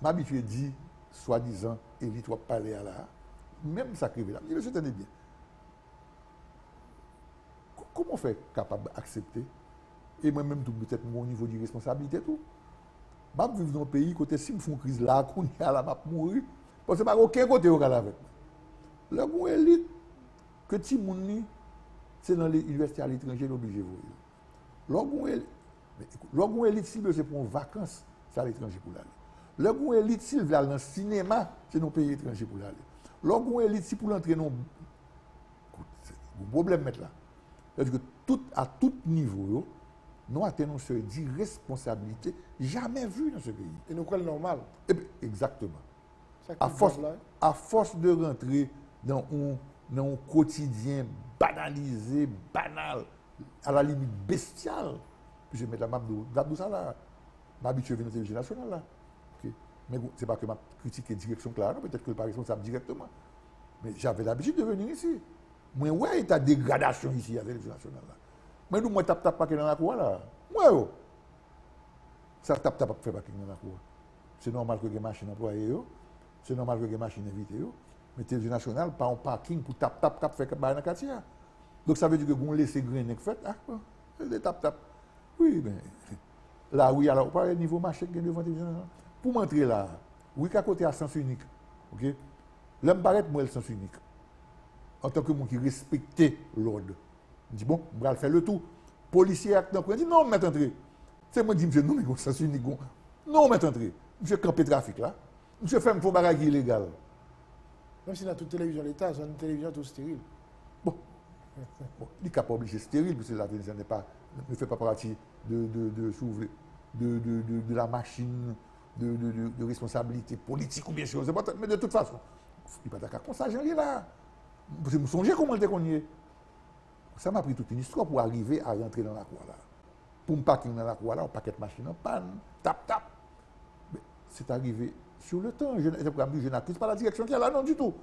M'habitué dit, soi-disant, élite, ou parler à la. Même ça qui là. Je me tenez bien. Comment on fait capable d'accepter? Et moi-même, peut-être mon niveau de responsabilité, tout. Je vis dans un pays, côté si je fais une crise là, qu'on est à la map mourir, parce que je n'ai pas aucun côté au cas avec. Le goût élite, que ti mouni, c'est dans les universités à l'étranger, l'obligé de voir. Le goût élite, si c'est pour une vacance, c'est à l'étranger pour l'aller. Le goût élite, s'il veut aller dans le cinéma, c'est dans le pays étranger pour l'aller. Le goût élite, si pour l'entrer dans le problème là. C'est-à-dire que à tout niveau, nous avons ce d'irresponsabilité jamais vu dans ce pays. Et nous, quoi le normal? Exactement. À force de rentrer dans un quotidien banalisé, banal, à la limite bestial, puis je vais mettre la map de ça là. Je m'habitue à venir à la télévision nationale là. Okay. Mais ce n'est pas que ma critique est direction claire, peut-être que je ne suis pas responsable directement. Mais j'avais l'habitude de venir ici. Moi, ouais, il y a dégradation ici à la télévision nationale là. Mais nous, moi, tape pas dans la cour là. Moi, ça tape pas fait pas dans la cour. C'est normal que les machines employées, c'est normal que les machines invitées. Mais télévision nationale, pas un parking pour tape faire dans le quartier. Donc ça veut dire que vous laissez grainer fait. Ah, c'est des tap. Oui, mais là, oui, alors, pas le niveau marché qui est devant la télévision nationale. Pour m'entrer là, oui, qu'à côté à sens unique. OK? Là, me paraît moi le sens unique. En tant que monde qui respectait l'ordre. Je dis, bon, je vais faire le tout. Policier, je dis, non, mettez entrer. C'est moi qui dis, monsieur, non, mais c'est sens unique. Non, mettez entrer. Monsieur campé trafic là. Monsieur fait un faux barrage illégal. Même si dans toute télévision de l'État, c'est une télévision tout stérile. Bon, il n'est pas obligé stérile, parce que la télévision ne fait pas partie de la machine de responsabilité politique ou bien sûr. Mais de toute façon, il n'y a pas d'accord comme ça, j'en ai là. Je me songeais comment était qu'on y est. Ça m'a pris toute une histoire pour arriver à rentrer dans la cour là. Pour me parking dans la cour là, on paquet de machines en panne, tap. Mais c'est arrivé sur le temps. Je n'accuse pas la direction qui est là, non du tout.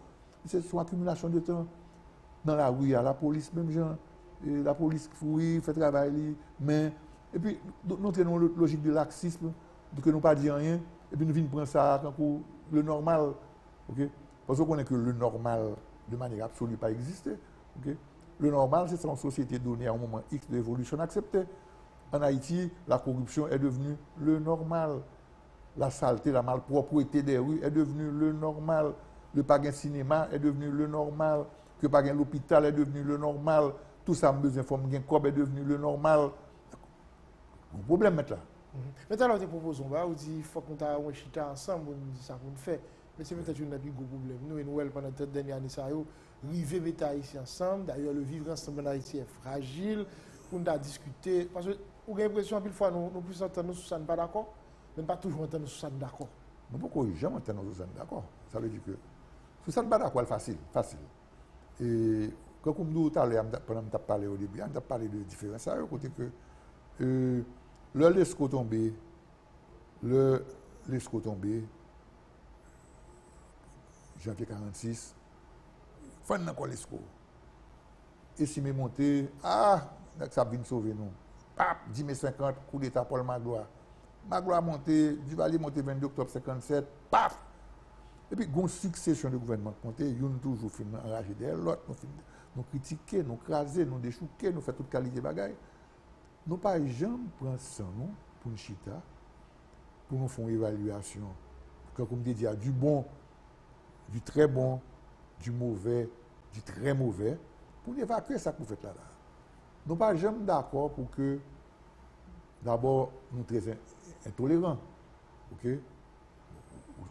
C'est son accumulation de temps. Dans la rue, il y a la police, même gens. La police fouille, fait travail, mais. Et puis, nous tenons la logique de laxisme, de que nous ne pas dire rien, et puis nous venons prendre ça comme le normal. Okay? Parce qu'on connaît que le normal, de manière absolue, pas existé. Okay? Le normal, c'est une société donnée à un moment X d'évolution acceptée. En Haïti, la corruption est devenue le normal. La saleté, la malpropreté des rues est devenue le normal. Le pas de cinéma est devenu le normal. Que pas de l'hôpital est devenu le normal. Tout ça, besoin de forme est devenu le normal. Le problème est là. Maintenant, on te propose, on dit qu'il faut qu'on ait chita ensemble, on dit ça qu'on fait. Mais c'est peut-être un plus gros problème. Nous, et pendant cette dernière année, ça arrivé mettre ici ensemble. D'ailleurs, le vivre ensemble en Haïti est fragile. Pour nous discuter. Parce que, vous avez l'impression, une fois, nous plus entendre sur ça, nous pas d'accord. Mais pas toujours entendre sur ça, d'accord. Nous ne pouvons jamais entendre sur ça, d'accord. Ça veut dire que, sur ça, nous pas d'accord, facile. Et, quand nous pendant que parlé au début, on a parlé de différences. Ça, côté que, le l'esco tombé, janvier 46, fin de quoi l'esco. Et si mes monté, ça vient sauver nous. Pap, 10 mai 50, coup d'état Paul Magloire. Magloire monté, Duvalier monté 22 octobre 57, paf! Et puis, une succession de gouvernements monté, ils ont toujours fait enragé d'elle, l'autre, nous critiquer, nous craser, nous déchouquer, nous faire toute qualité de bagaille. Nous pas jamais prendre ça, nous, pour une chita, pour nous faire une évaluation. Comme je dis, il y a du bon, du très bon, du mauvais, du très mauvais, pour évacuer ça que vous faites là. Nous ne sommes pas jamais d'accord pour que, d'abord, nous sommes très intolérants. Okay?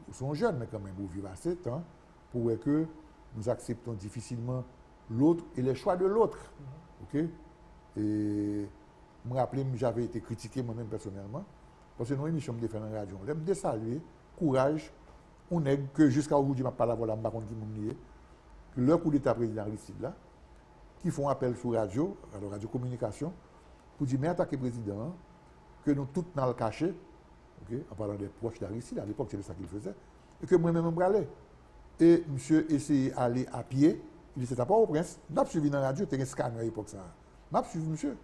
Nous sommes jeunes, mais quand même, vous vivez assez de temps pour que nous acceptons difficilement l'autre et les choix de l'autre. OK? Et je me rappelle, j'avais été critiqué moi-même personnellement, parce que nous, émission me défendre en radio. Je me saluer, courage, on est que jusqu'à aujourd'hui, je ne parle pas la parole qui m'a lié, que le coup d'État président Aristide là, qui font appel sur radio, alors radio communication, pour dire, mais attaquer le président, que nous tous dans le cachet, okay, en parlant des proches d'Aristide, à l'époque, c'est ça qu'il faisait, et que moi-même, je me bralais. Et monsieur essayait d'aller à pied, il disait, pas au prince, je suis suivi dans la radio, tu as un scanner à l'époque. Je suis suivi monsieur.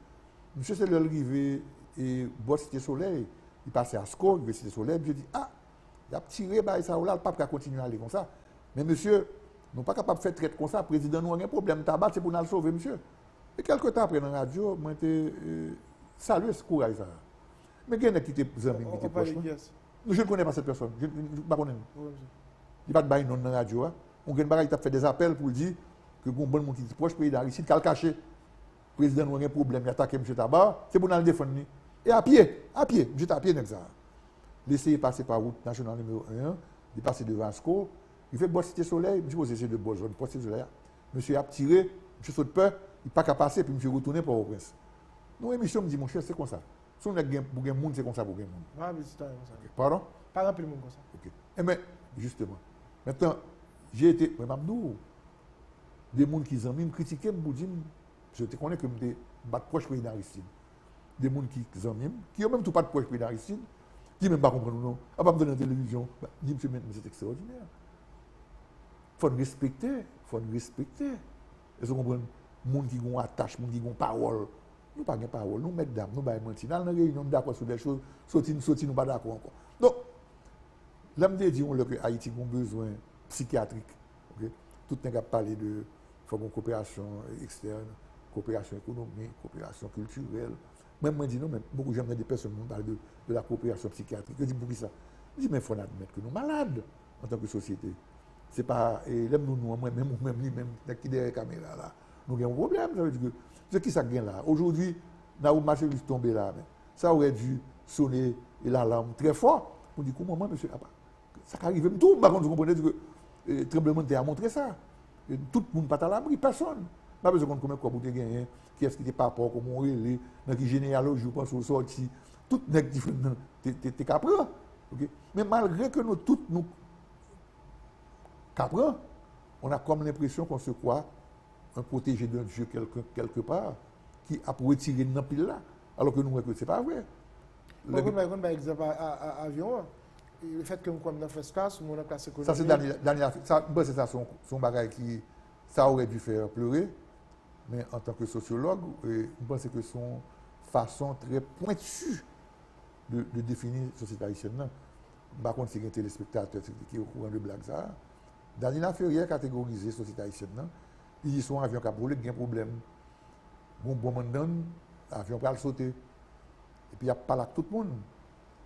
Monsieur, c'est l'arrivée et Bois Cité Soleil, il passait à Sco, il Cité Soleil, je dis, ah, il a tiré, ça, là, le pape va continuer à aller comme ça. Mais monsieur, nous ne sommes pas capables de faire traite comme ça, le président, nous avons un problème, tabac, c'est pour nous le sauver, monsieur. Et quelques temps après, dans la radio, moi, j'ai salué ce courage. Mais qui est qui était amis, qui était proche? Je ne connais pas cette personne, je ne pas connais. Il n'y a pas de bail dans la radio. On a fait des appels pour dire que bon monde qui est proche président Aristide, qui a caché. Le président n'a pas de problème, il a attaqué M. Tabar, c'est pour nous le défendre. Et à pied, M. à pied, laissez passer par route nationale numéro 1, il passe devant Asco, il fait Bois Cité Soleil, je pense que c'est de Bois Jaune, Bois Cité Soleil. Monsieur a tiré, M. saute peur, il n'a pas qu'à passer, puis M. retourner pour au prince. Nous, l'émission me dit, mon cher, c'est comme ça. Si on a pour un monde, c'est comme ça pour un monde. Pardon? Pas remplir le monde comme ça. Ok. Et mais, justement, maintenant, j'ai été, mais Mamdou, des gens qui me critiquaient, me disent, je te connais que je suis proche président Aristide. Des gens qui m'aiment, qui n'ont même tout pas de proche président Aristide, qui même pas comprendre non. Ah, pas me donner la télévision. Dis, monsieur, mais c'est extraordinaire. Il faut nous respecter. Il faut nous respecter. Est-ce que vous comprenez? Les gens qui ont attache, les gens qui ont parole. Nous n'avons pas de parole. Nous, mesdames, nous ne mentir. Dans la réunion, nous d'accord sur des choses. Sorti, nous ne pas d'accord encore. Donc, là, je dis que Haïti a besoin psychiatrique. Okay? Tout le monde a parlé de coopération externe, coopération économique, coopération culturelle. Même moi, je dis non, mais beaucoup de gens, des personnes qui parlent de la coopération psychiatrique. Je dis pour qui ça? Je dis, mais il faut admettre que nous sommes malades en tant que société. C'est pas. Et là, même qui derrière la caméra, là, nous avons un problème. Ça veut dire que ce qui ça gagne là. Aujourd'hui, là où le marché est tombé là, ça aurait dû sonner l'alarme très fort. On dit, comment, monsieur, ça arrive même tout. Par contre, vous comprenez que le tremblement de terre a montré ça. Et tout le monde n'est pas à l'abri, personne. Pas besoin de combien de quoi vous avez gagné, qui est-ce qui n'est pas rapport, comment on est, dans qui généalogie, je pense, au sorti. Tout n'est pas différent. T'es capable. Okay? Mais malgré que nous, tous, nous, capable, on a comme l'impression qu'on se croit un protégé d'un Dieu quelque part, qui a pour retirer une pile là, alors que nous, ce n'est pas vrai. Par exemple, à avion, le fait que nous sommes dans first class, nous avons classe économique. Ça, c'est dernière. C'est ça, son bagage qui ça aurait dû faire pleurer. Mais en tant que sociologue, je pense que son façon très pointue de définir la société haïtienne. Par contre, c'est un téléspectateur qui est au courant de blague ça. Daniela Ferrière catégorisé la société haïtienne. Il dit son avion qui a brûlé, il y a un problème. Bon mandat, l'avion va le sauter. Et puis il y a pas là tout le monde.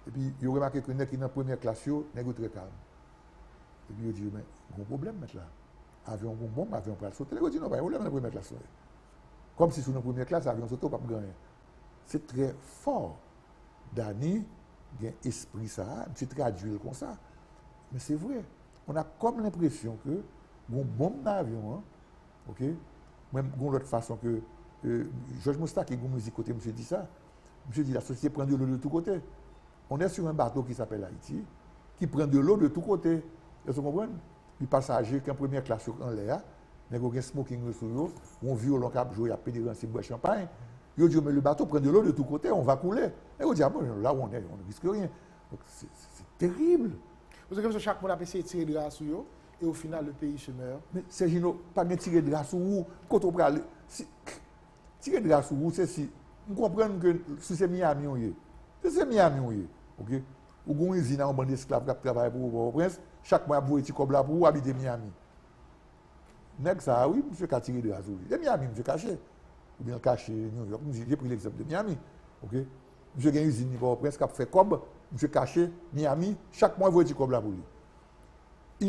Et puis il a remarqué que les gens qui sont dans la première classe, ils sont très calmes. Et puis il dit, mais il y a un problème maintenant. Avion bon, avion va le sauter. Il dit, non, il y a un problème dans la première classe. Comme si sur la première classe, l'avion saute, pas de gagner. C'est très fort. Dani, il y a un esprit ça, c'est traduit comme ça. Mais c'est vrai. On a comme l'impression que bon bombe dans l'avion, hein, ok? Même de l'autre façon que Georges Moustaki, qui musique côté, monsieur dit ça. Monsieur dit la société prend de l'eau de tous côtés. On est sur un bateau qui s'appelle Haïti, qui prend de l'eau de tous côtés. Vous comprenez? Les passagers qui en première classe en l'air, il y a un smoking sur eux, on violon cap jouer à pédérer un bois champagne. Ils disent mais le bateau prend de l'eau de tous côtés, on va couler. Et on dit ah bon, là où on est, on ne risque rien. Donc c'est terrible. Vous savez que chaque monde a essayé de tirer de grâce sur eux, et au final le pays se meurt. Mais c'est Gino, pas de tirer de grâce sur vous. Quand on parle, tirer de grâce sur vous, c'est si vous comprenez que si c'est Miami, c'est Miami, ok? Ou vous avez une usine en bande d'esclaves qui travaille pour le prince, chaque mois vous avez comme là pour habiter Miami. Nèg ça, oui, monsieur qui a tiré de grâce sur vous. C'est Miami, monsieur caché. Ou bien caché New York. J'ai pris l'exemple de Miami, ok? Monsieur a une usine pour le prince qui a fait comme, monsieur caché Miami, chaque mois vous avez comme là pour lui.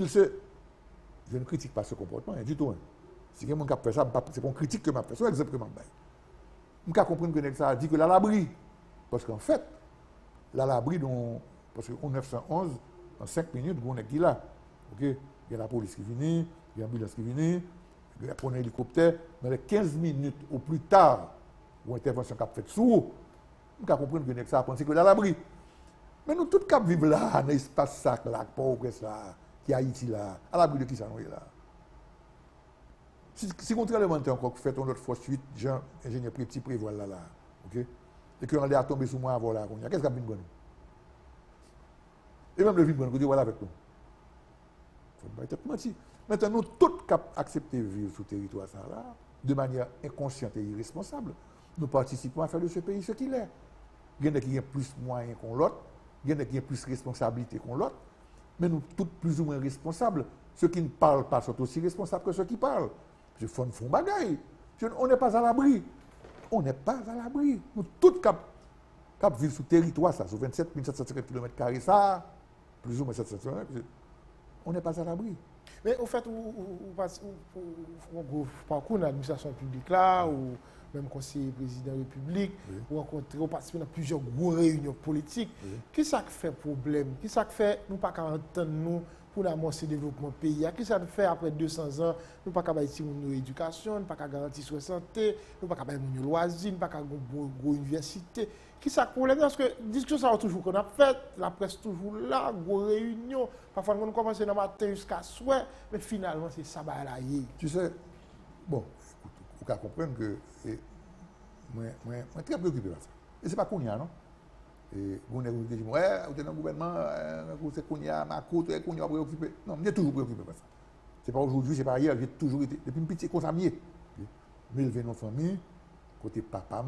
Je ne critique pas ce comportement, du tout. Si quelqu'un qui a fait ça, c'est pas une critique que je fais, c'est un exemple que je fais. Je comprends que ça dit que l'abri. Parce qu'en fait, l'abri, parce qu'en 911, en 5 minutes, on est qui là. Ok? Il y a la police qui vient, il y a une ambulance qui vient, il y a un hélicoptère, dans les 15 minutes au plus tard, où l'intervention qu'a fait sous, on peut comprendre que ça a pensé que dans l'abri. Mais nous, tous qui vivons là, dans l'espace sac, là, Port-au-Prince, là, qui est Haïti, là, à l'abri de qui ça nous est là. Si contrairement à encore fait une autre fois suite, Jean, ingénieur petit prévoit là, ok? Et qu'on a tombé sur moi avant là, qu'est-ce qu'il y a de bon? Et même le vide bon, voilà avec nous. Il faut pas mentir. Maintenant, nous, tous accepter de vivre sur le territoire ça, là, de manière inconsciente et irresponsable. Nous participons à faire de ce pays ce qu'il est. Il y en a qui ont plus de moyens qu'on l'autre, il y en a qui ont plus de responsabilités qu'on l'autre, mais nous tous plus ou moins responsables. Ceux qui ne parlent pas sont aussi responsables que ceux qui parlent. Je fais un bagaille. On n'est pas à l'abri. On n'est pas à l'abri. Nous tous cap vivre sur le territoire, ça, sur 27 750 km, ça, plus ou moins 700 km, on n'est pas à l'abri. Mais au fait, vous parcours dans l'administration publique là, ou même conseiller président de la République, ou participer dans plusieurs grosses réunions politiques, qui ça fait problème? Qui ça fait nous pas entendre nous pour amorcer le développement du pays? Qui ça fait après 200 ans, nous pas garantir nos éducation, nous pas garantir notre santé, nous pas garantir nos loisirs, nous pas garantir une université. Qui ça problème? Parce que la discussion ça toujours qu'on a fait, la presse toujours là, grosses réunions, parfois on commence dans le matin jusqu'à soir, mais finalement c'est ça là. Tu sais, bon, vous pouvez comprendre que moi très préoccupé par ça. Et ce n'est pas Kounia, non? Et vous avez dit, ouais, vous êtes dans le gouvernement, c'est Kounia, ma côte, Kounia préoccupé. Non, je suis toujours préoccupé par ça. Ce n'est pas aujourd'hui, ce n'est pas hier, j'ai toujours été, depuis une petite chose à mieux. Mais élevé nos familles, côté papa,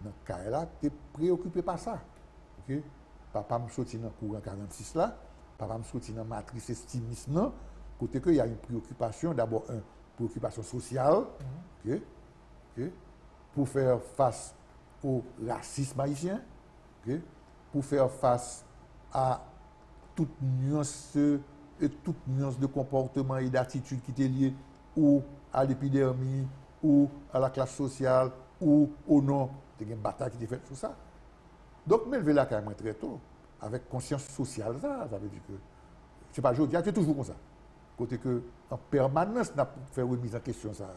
dans le cas là, tu es préoccupé par ça. Okay? Papa me sorti dans le courant 46 là, papa me sorti dans la matrice estimiste, côté qu'il y a une préoccupation, d'abord une préoccupation sociale, okay? Okay? Pour faire face au racisme haïtien, okay? Pour faire face à toute nuance et toute nuance de comportement et d'attitude qui est liée ou à l'épidermie, ou à la classe sociale, ou au nom. Il y a une bataille qui est faite sur ça. Donc, je me lever là quand même très tôt, avec conscience sociale, ça veut dire que, je ne sais pas, je dis, c'est toujours comme ça. Côté que, en permanence, on a fait remise en question ça.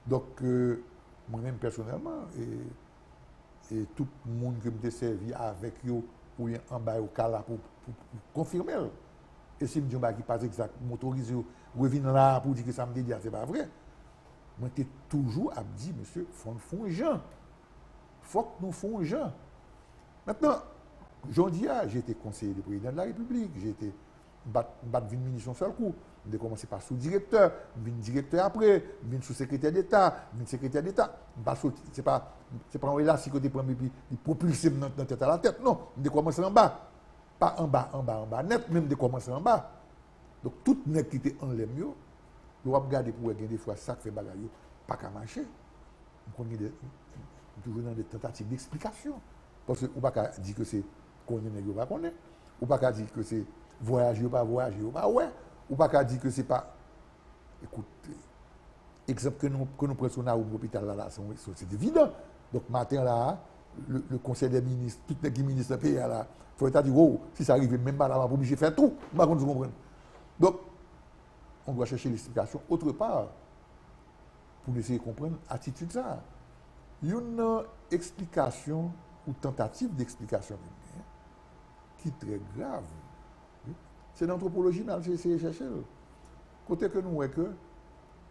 Donc, moi-même personnellement, et tout le monde qui me servi avec eux, ou en bas au cas là pour confirmer. Et si je dis que pas exact, m'autorise, revenir là pour dire que ça me dit, c'est pas vrai. Moi, j'ai toujours à dire, monsieur, il faut nous faire gens. Il faut que nous fassions gens. Maintenant, aujourd'hui, j'ai été conseiller du président de la République, j'ai été battu une ministre seul coup. Je commencé par sous-directeur, je suis directeur après, je suis sous-secrétaire d'État, je suis secrétaire d'État. Ce n'est pas un élastique que je prends et propulser dans la tête à la tête. Non, je commence en bas. Pas en bas, net, même de commencer en bas. Donc, toute net qui était en l'air, nous avons regardé pour regarder des fois ça fait bagaille, pas qu'à marcher. On est toujours dans des tentatives d'explication. Parce qu'on ne peut pas dire que c'est qu'on ne pas connaître. On ne peut pas dire que c'est voyager ou pas voyager ou pas ouais. On ne peut pas dire que c'est pas. Écoute, exemple que nous prenons à l'hôpital là, c'est évident. Donc matin là, le conseil des ministres, tous les ministres du pays là, il faut dire oh, si ça arrive même pas là, on est obligé de faire tout. On va comprendre. Donc, on doit chercher l'explication autre part pour essayer de comprendre l'attitude ça. Il y a une explication ou tentative d'explication qui est très grave. C'est l'anthropologie, on a essayé de chercher. Côté que nous voyons que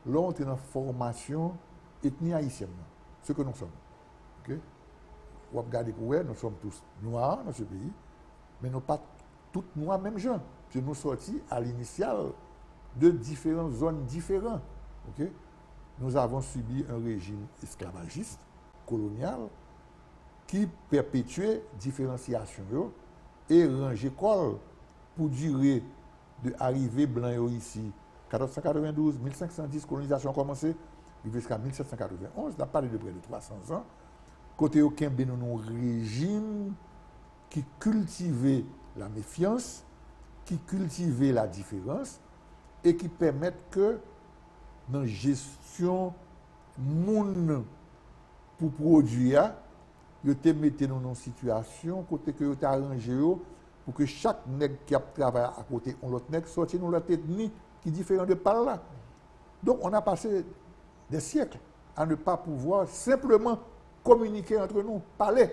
là, on est dans la formation ethnie haïtienne, ce que nous sommes. Okay? On regarde pour nous sommes tous noirs dans ce pays, mais nous ne sommes pas tous noirs, même gens. Puis nous sortis à l'initiale de différentes zones différentes. Okay? Nous avons subi un régime esclavagiste, colonial, qui perpétuait différenciation et rangeait col pour durer de arrivée blanc ici. 1492, 1510, colonisation a commencé, jusqu'à 1791, on a parlé de près de 300 ans. Côté aucun un régime qui cultivait la méfiance, qui cultivait la différence et qui permettent que dans la gestion monde pour produire, vous te mettez dans une situation côté que vous arrangé pour que chaque nègre qui a travaillé à côté de l'autre nègre sorti dans l'autre ethnie qui est différent de par là. Donc, on a passé des siècles à ne pas pouvoir simplement communiquer entre nous, parler.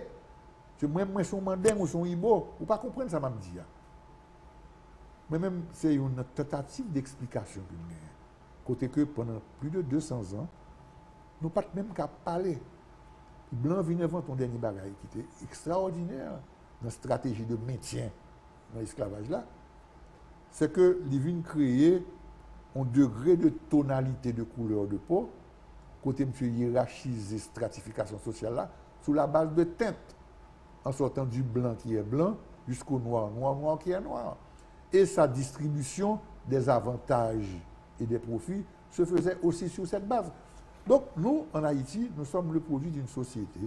Moi, son mandingue ou son ibo, ou pas comprendre ça, m'a dit. Mais même, c'est une tentative d'explication que nous avons. Côté que pendant plus de 200 ans, nous pas même qu'à parler. Blanc vient inventer un dernier bagage qui était extraordinaire dans la stratégie de maintien dans l'esclavage là. C'est que les vient créer un degré de tonalité de couleur de peau, côté monsieur hiérarchiser stratification sociale là, sous la base de teinte, en sortant du blanc qui est blanc jusqu'au noir, noir qui est noir. Et sa distribution des avantages et des profits se faisait aussi sur cette base. Donc, nous, en Haïti, nous sommes le produit d'une société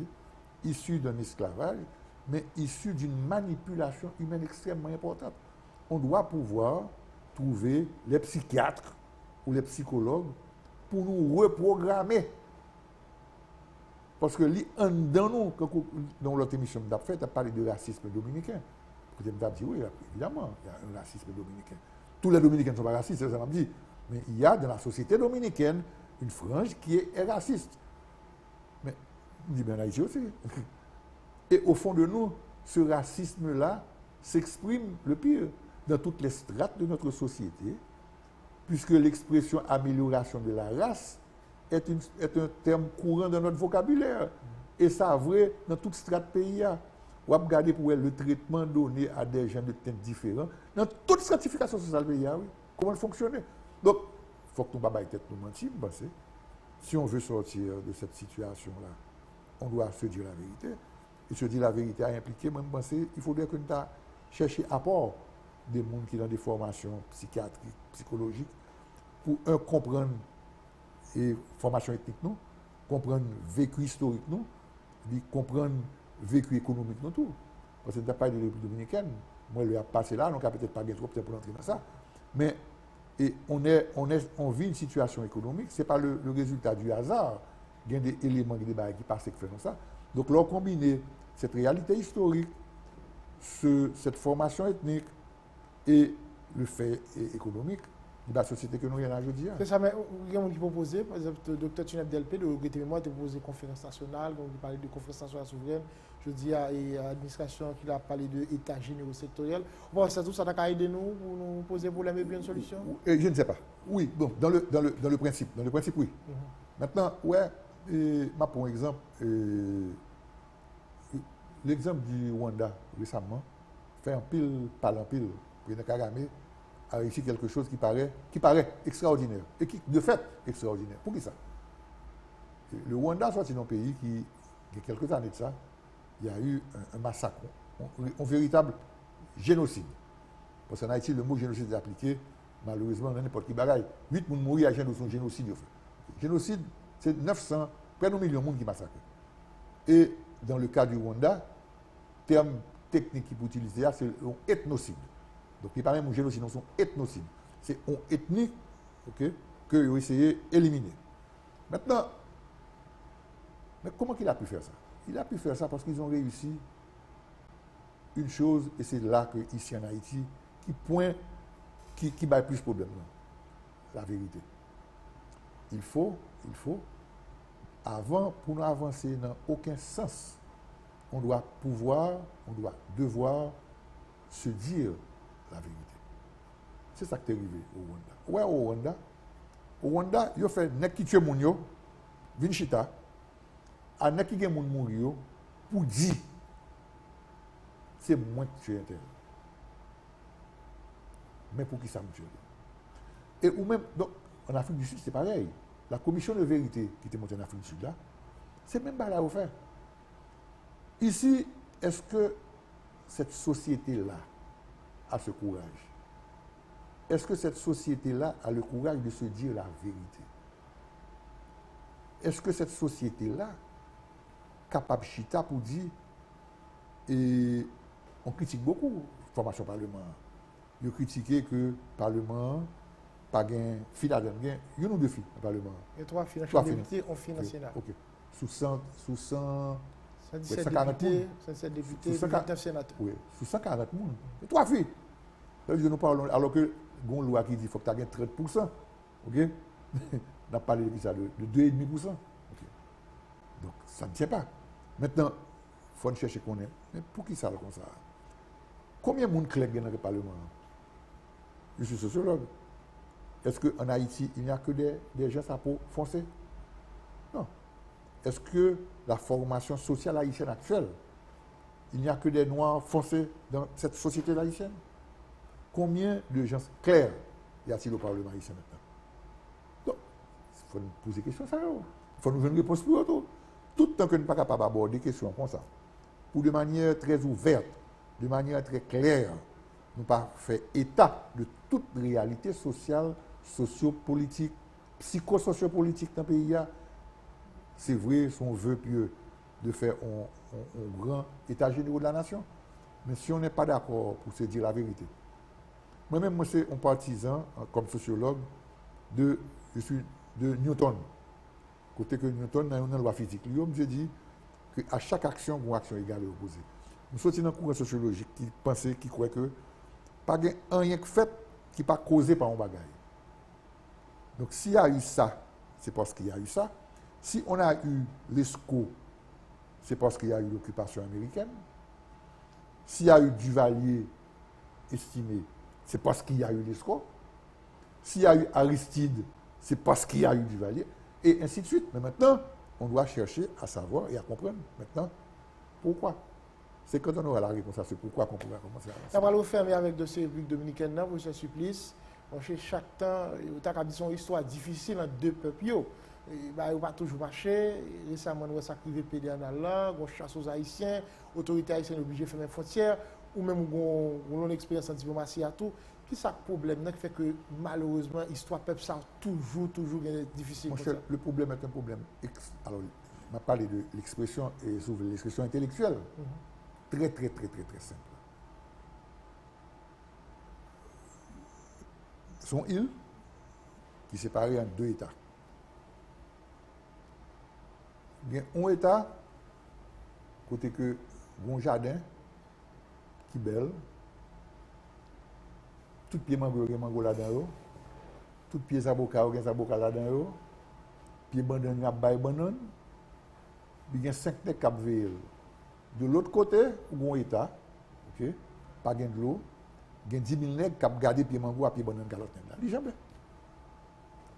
issue d'un esclavage, mais issue d'une manipulation humaine extrêmement importante. On doit pouvoir trouver les psychiatres ou les psychologues pour nous reprogrammer. Parce que dans nous, dans l'autre émission que tu as parlé de racisme dominicain. Tu as dit, oui, évidemment, il y a un racisme dominicain. Tous les Dominicains ne sont pas racistes, c'est ça que je dis. Mais il y a dans la société dominicaine une frange qui est raciste. Mais, on dit bien en Haïti aussi. Et au fond de nous, ce racisme-là s'exprime le pire dans toutes les strates de notre société, puisque l'expression amélioration de la race est un terme courant dans notre vocabulaire. Et ça vrai dans toute strate pays. On va regarder pour le traitement donné à des gens de teintes différents. Dans toute stratification sociale pays, oui, comment fonctionner. Donc, il faut que nous ne pas tête nous mentir, si on veut sortir de cette situation-là, on doit se dire la vérité. Et se dire la vérité a impliqué, moi, il faudrait que nous cherchions apport des gens qui ont des formations psychiatriques, psychologiques, pour comprendre et formation ethnique, nous, comprendre vécu historique, nous, comprendre vécu économique, nous, tout. Parce que nous n'avons pas de la République dominicaine. Moi, je vais passer là, donc peut-être pas bien trop pour entrer dans ça. Mais et on vit une situation économique, ce n'est pas le résultat du hasard. Il y a des éléments qui passent qui font ça. Donc, leur combiner cette réalité historique, cette formation ethnique et le fait économique de la société que nous avons aujourd'hui. C'est ça, mais il y a des gens qui proposent, par exemple, le docteur Tuneb Delpé, de regretter mémoire, de proposer conférence nationale, on parlait de conférence nationale souveraine, je dis à l'administration qu'il a parlé d'État généraux sectoriel. Bon, ça tout ça a aidé nous pour nous poser problème et bien une solution? Je ne sais pas. Oui, bon, dans le principe, oui. Maintenant, ouais, ma pour exemple, l'exemple du Rwanda récemment fait parle en pile. Président Kagame a réussi quelque chose qui paraît extraordinaire. Et qui, de fait, extraordinaire. Pour qui ça? Le Rwanda, soit c'est un pays qui, il y a quelques années de ça, il y a eu un massacre, un véritable génocide. Parce qu'en Haïti, le mot génocide est appliqué, malheureusement, dans n'importe qui bagaille. 8 personnes mourir à son génocide. Génocide, c'est 900, près d'un million de monde qui massacrent. Et dans le cas du Rwanda, terme technique qu'il peut utiliser, c'est un ethnocide. Donc, il parle de génocide, c'est un ethnocide. C'est un ethnique que ont essayé d'éliminer. Maintenant, mais comment il a pu faire ça? Il a pu faire ça parce qu'ils ont réussi une chose, et c'est là que, ici en Haïti, qui bat plus de problèmes. La vérité. Il faut, avant, pour nous avancer dans aucun sens, on doit devoir se dire la vérité. C'est ça qui est arrivé au Rwanda. Ouais, au Rwanda, il a fait nek qui tue moun yo, vinchita, a nek qui gen moun mouri pour dire c'est moi qui tue intel. Mais pour qui ça me tue? Et ou même, donc, en Afrique du Sud, c'est pareil. La commission de vérité qui était montée en Afrique du Sud là, c'est même pas là où faire. Ici, est-ce que cette société-là a ce courage? Est-ce que cette société-là a le courage de se dire la vérité? Est-ce que cette société-là capable chita pour dire, et on critique beaucoup la formation parlement. Ils critiquent que le Parlement pas gain fille à gain, il y a deux filles au Parlement. Et 3 filles, députés ont fille nationale. OK. Sous 117 députés, 29 sénateurs. Oui, sous 140 personnes. Et 3 filles. Nous parlons, alors que une loi qui dit qu'il faut que tu aies 30%. OK? On a parlé de ça, de 2,5%. OK. Donc, ça ne tient pas. Maintenant, il faut chercher qu'on est. Mais pour qui ça comme ça? Combien de monde clair dans le Parlement? Je suis sociologue. Est-ce qu'en Haïti, il n'y a que des gens à peau foncée? Non. Est-ce que la formation sociale haïtienne actuelle, il n'y a que des noirs foncés dans cette société haïtienne? Combien de gens clairs y a-t-il au Parlement haïtien maintenant? Donc, il faut nous poser des questions, ça. Il faut nous donner une réponse pour eux. Tout le temps que nous ne sommes pas capables d'aborder des questions comme ça, pour de manière très ouverte, de manière très claire, nous pas faire état de toute réalité sociale, sociopolitique, psychosociopolitique dans le pays. C'est vrai, son vœu pieux de faire un grand état général de la nation. Mais si on n'est pas d'accord pour se dire la vérité, moi-même, je suis un partisan, comme sociologue, je suis de Newton. Côté que Newton a une loi physique. Lui, je dis qu'à chaque action, il y a une action égale et opposée. Nous sommes dans un courant sociologique qui pensait, qui croit que pas rien que fait qui n'est pas causé par un bagage. Donc, s'il y a eu ça, c'est parce qu'il y a eu ça. Si on a eu l'ESCO, c'est parce qu'il y a eu l'occupation américaine. S'il y a eu Duvalier estimé, c'est parce qu'il y a eu l'ESCO. S'il y a eu Aristide, c'est parce qu'il y a eu Duvalier. Et ainsi de suite. Mais maintenant, on doit chercher à savoir et à comprendre maintenant pourquoi. C'est quand on aura la réponse à ce pourquoi qu'on pourra commencer à avancer. On va le fermer avec le dossier République dominicaine, pour ce supplice. Chez chaque temps, il y a une histoire difficile entre deux peuples. Il ne va pas toujours marcher. Récemment, nous avons sacrifié PD en allant, on chasse aux Haïtiens, l'autorité haïtienne est obligée de fermer les frontières, ou même on a une expérience en diplomatie à tout. Qui est le problème qui fait que malheureusement, l'histoire peuple ça toujours difficile? Le problème est un problème. Alors, on a parlé de l'expression et souvent l'expression intellectuelle. Très simple. Son île qui est séparée en deux États. Il y a un État, côté que un jardin qui est belle, tout pied mango là-dedans, tout pied zaboka là-dedans, pied banane, il y a bail banane, il y a 5 nègres cap veille. De l'autre côté, où un État, ok, pas de l'eau, il y a 10 000 nègres qui ont gardé pied mango à pied banane galotte là. Jamais.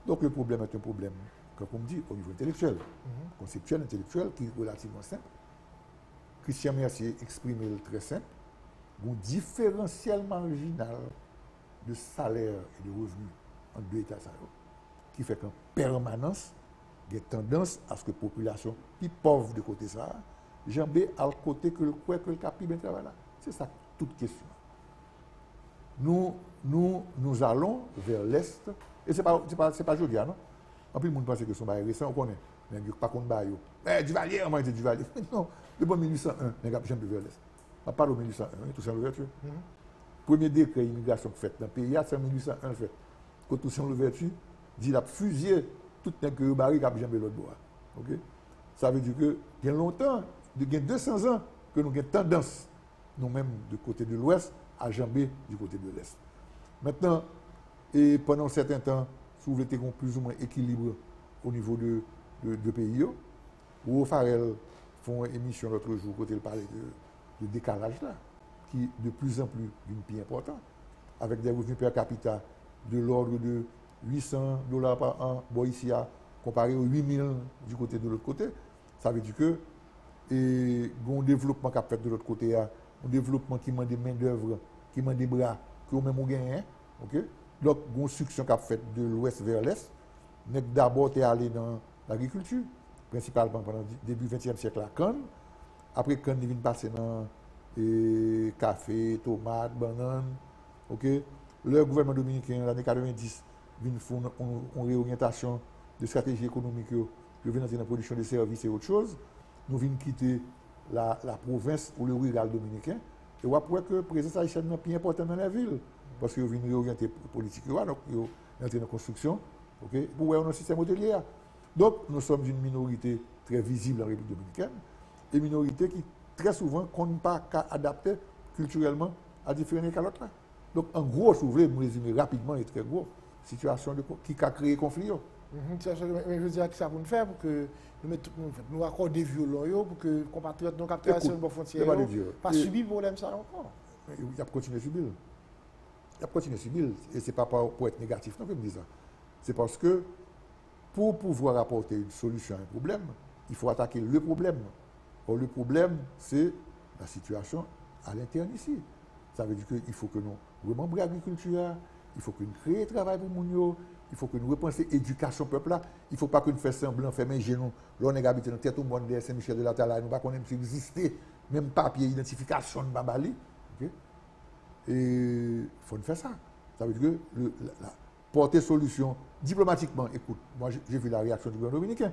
Donc le problème est un problème, comme on dit, au niveau intellectuel, conceptuel, intellectuel, qui est relativement simple. Christian Mercier exprime très simple, un différentiel marginal de salaire et de revenus entre deux États, qui fait qu'en permanence, il y a tendance à ce que la population plus pauvre de côté ça, jambé à côté que le capi bien travail là. C'est ça toute question. Nous allons vers l'Est, et ce n'est pas Jodia, non? En plus, le monde pense que son bail récent, on connaît. Mais il n'y a pas contre bail. Mais Duvalier, on m'a dit Duvalier. Non, le bon 1801, il n'y a pas de vers l'Est. On parle de 1801, tout ça l'ouverture. Premier décret d'immigration fait dans le pays, c'est en 1801 fait. Quand tout ça l'ouverture, dit qu'il a fusillé tout le que baril qui a jamais l'autre bois. OK? Ça veut dire que il y a longtemps, il y a 200 ans, que nous avons tendance, nous-mêmes, du côté de l'Ouest, à jamber du côté de l'Est. Maintenant, et pendant un certain temps, si vous voulez plus ou moins équilibre au niveau de pays, où Farel font une émission l'autre jour, côté parler de décalage là, qui de plus en plus d'une pied important, avec des revenus per capita de l'ordre de $800 par an, bon, ici, comparé aux 8 000 du côté de l'autre côté. Ça veut dire que un développement qui a fait de l'autre côté, un développement qui demande des main-d'œuvre, qui demande des bras, qui ont même gagné. Okay? Donc, une succion qui a fait de l'ouest vers l'est, n'est d'abord allé dans l'agriculture, principalement pendant le début du XXe siècle à Cannes. Après, Cannes est venu passer dans café, tomates, bananes. Okay? Le gouvernement dominicain, dans les années 90, vient faire une réorientation de stratégie économique, vient dans la production de services et autre chose. Nous venons quitter la province ou le rural dominicain. Et on voit que la présence haïtienne est plus importante dans la ville. Parce qu'ils viennent réorienter la politique, donc ils ont dans la construction. Okay? Pour avoir un système hôtelier. Donc, nous sommes une minorité très visible en République dominicaine. Et une minorité qui, très souvent, ne peut pas adapter culturellement à différents calottes là. Donc, en gros, si vous voulez, nous résumer rapidement et très gros, situation qui a créé conflit. Mais je veux dire que ça pour nous faire pour que nous accorder violents pour que les compatriotes nous capturent sur une bonne frontière. Pas subir le problème ça encore. Il y a continué à subir. Il a continué à subir. Et ce n'est pas pour être négatif, non, que je me dis ça. C'est parce que pour pouvoir apporter une solution à un problème, il faut attaquer le problème. Or, le problème, c'est la situation à l'interne ici. Ça veut dire qu'il faut que nous remembrions l'agriculture, il faut que nous créions travail pour nous, il faut que nous repensions l'éducation peuple là. Il ne faut pas que nous fassions semblant, faire mes genoux, là on habité dans tête au monde de Saint-Michel de la Tala, nous ne pouvons pas exister, même papier, identification de Babali. Okay? Et il faut faire ça. Ça veut dire que porter solution diplomatiquement, écoute, moi j'ai vu la réaction du gouvernement dominicain.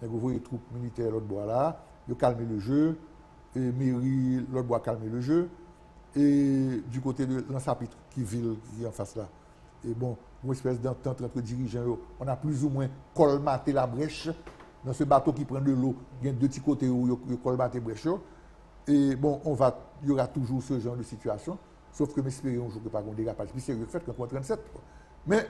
Vous voyez les troupes militaires, l'autre bois là, ils ont calmé le jeu, et mairie, l'autre bois a calmé le jeu, et du côté de l'Ansapitre, qui est en face là. Et bon, une espèce d'entente entre dirigeants, on a plus ou moins colmaté la brèche. Dans ce bateau qui prend de l'eau, il y a deux petits côtés où il y a colmaté la brèche. Et bon, il y aura toujours ce genre de situation, sauf que j'espère un jour que pas un dérapage plus sérieux fait qu'en 37. Mais,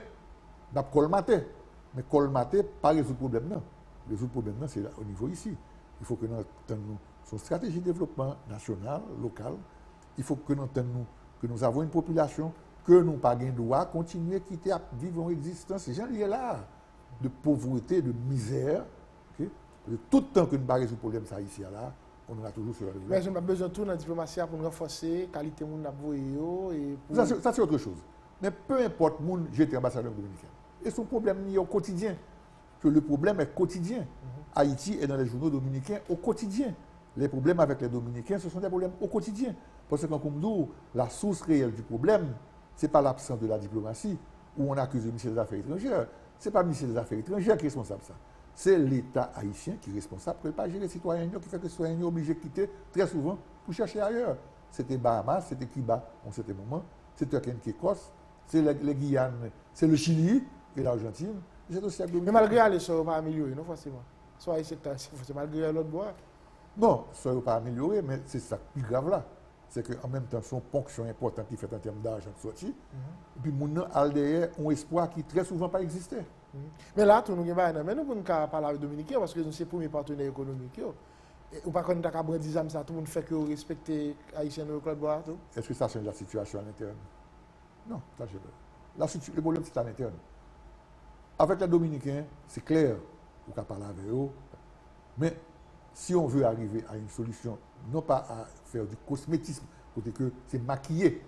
on a colmaté. Mais colmaté, pas résoudre le problème, non. Résoudre le problème, c'est au niveau ici. Il faut que nous entendions son stratégie de développement national, local. Il faut que nous entendions que nous avons une population que nous pas de droit continuer à quitter à vivre une existence. Ces gens sont là, de pauvreté, de misère. Okay? Tout le temps que nous ne résoudre le problème ça ici là, on aura toujours sur la mais on a besoin de tout dans la diplomatie pour nous renforcer la qualité de nous et pour... Ça c'est autre chose. Mais peu importe monde, j'étais ambassadeur dominicain. Et son problème est au quotidien. Que le problème est quotidien. Haïti est dans les journaux dominicains au quotidien. Les problèmes avec les Dominicains, ce sont des problèmes au quotidien. Parce qu'en Koumdou, la source réelle du problème, ce n'est pas l'absence de la diplomatie, où on accuse le ministère des Affaires étrangères. Ce n'est pas le ministère des Affaires étrangères qui est responsable de ça. C'est l'État haïtien qui est responsable pour ne pas gérer les citoyens, qui fait que les citoyens sont obligés de quitter très souvent pour chercher ailleurs. C'était Bahamas, c'était Cuba en certain moment, c'était Écosse, c'est les Guyanes, c'est le Chili et l'Argentine. Mais malgré ça, ça va pas améliorer, non, forcément. Soit c'est malgré l'autre bois. Non, ça ne va pas améliorer, mais c'est ça plus grave là. C'est qu'en même temps, son ponction importante qui fait en termes d'argent de sortie. Et puis, mon nom, derrière, un espoir qui très souvent pas existé. Mais là, tout nous avons mais nous pouvons parler avec Dominique parce que nous sommes les premiers partenaires économiques. Ou pas qu'on a brandi ça, tout le monde fait que respecter Haïtien au Club Bois. Est-ce que ça change la situation à l'interne? Non, ça change. Le problème, c'est à l'interne. Avec les Dominicains, c'est clair, on peut parler avec eux. Mais si on veut arriver à une solution, non pas à faire du cosmétisme, côté que c'est maquillé,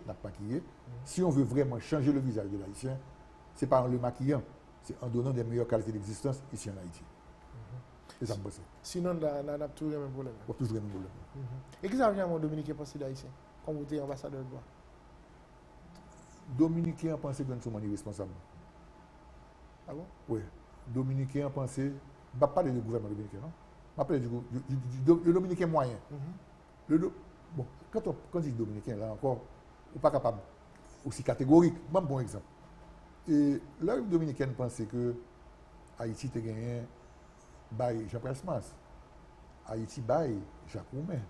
si on veut vraiment changer le visage de l'Haïtien, ce n'est pas en le maquillant, c'est en donnant des meilleures qualités d'existence ici en Haïti. C'est ça me passe. Sinon, on a toujours le même problème. On a toujours le même problème. Et qu'est-ce que vous Dominique est passé d'Haïtien, comme vous êtes ambassadeur de bois? Dominicains pensent que nous sommes irresponsables. Ah bon? Oui. Dominicains pensent, je ne vais pas parler du gouvernement dominicain, non? Je vais parler du Dominicain moyen. Bon, quand on dit Dominicain, là encore, on n'est pas capable, aussi catégorique. Même bon exemple. Et là, les Dominicains pensent que Haïti a gagné by Jean-Pierre Mas. Haïti by Jacques Roumain.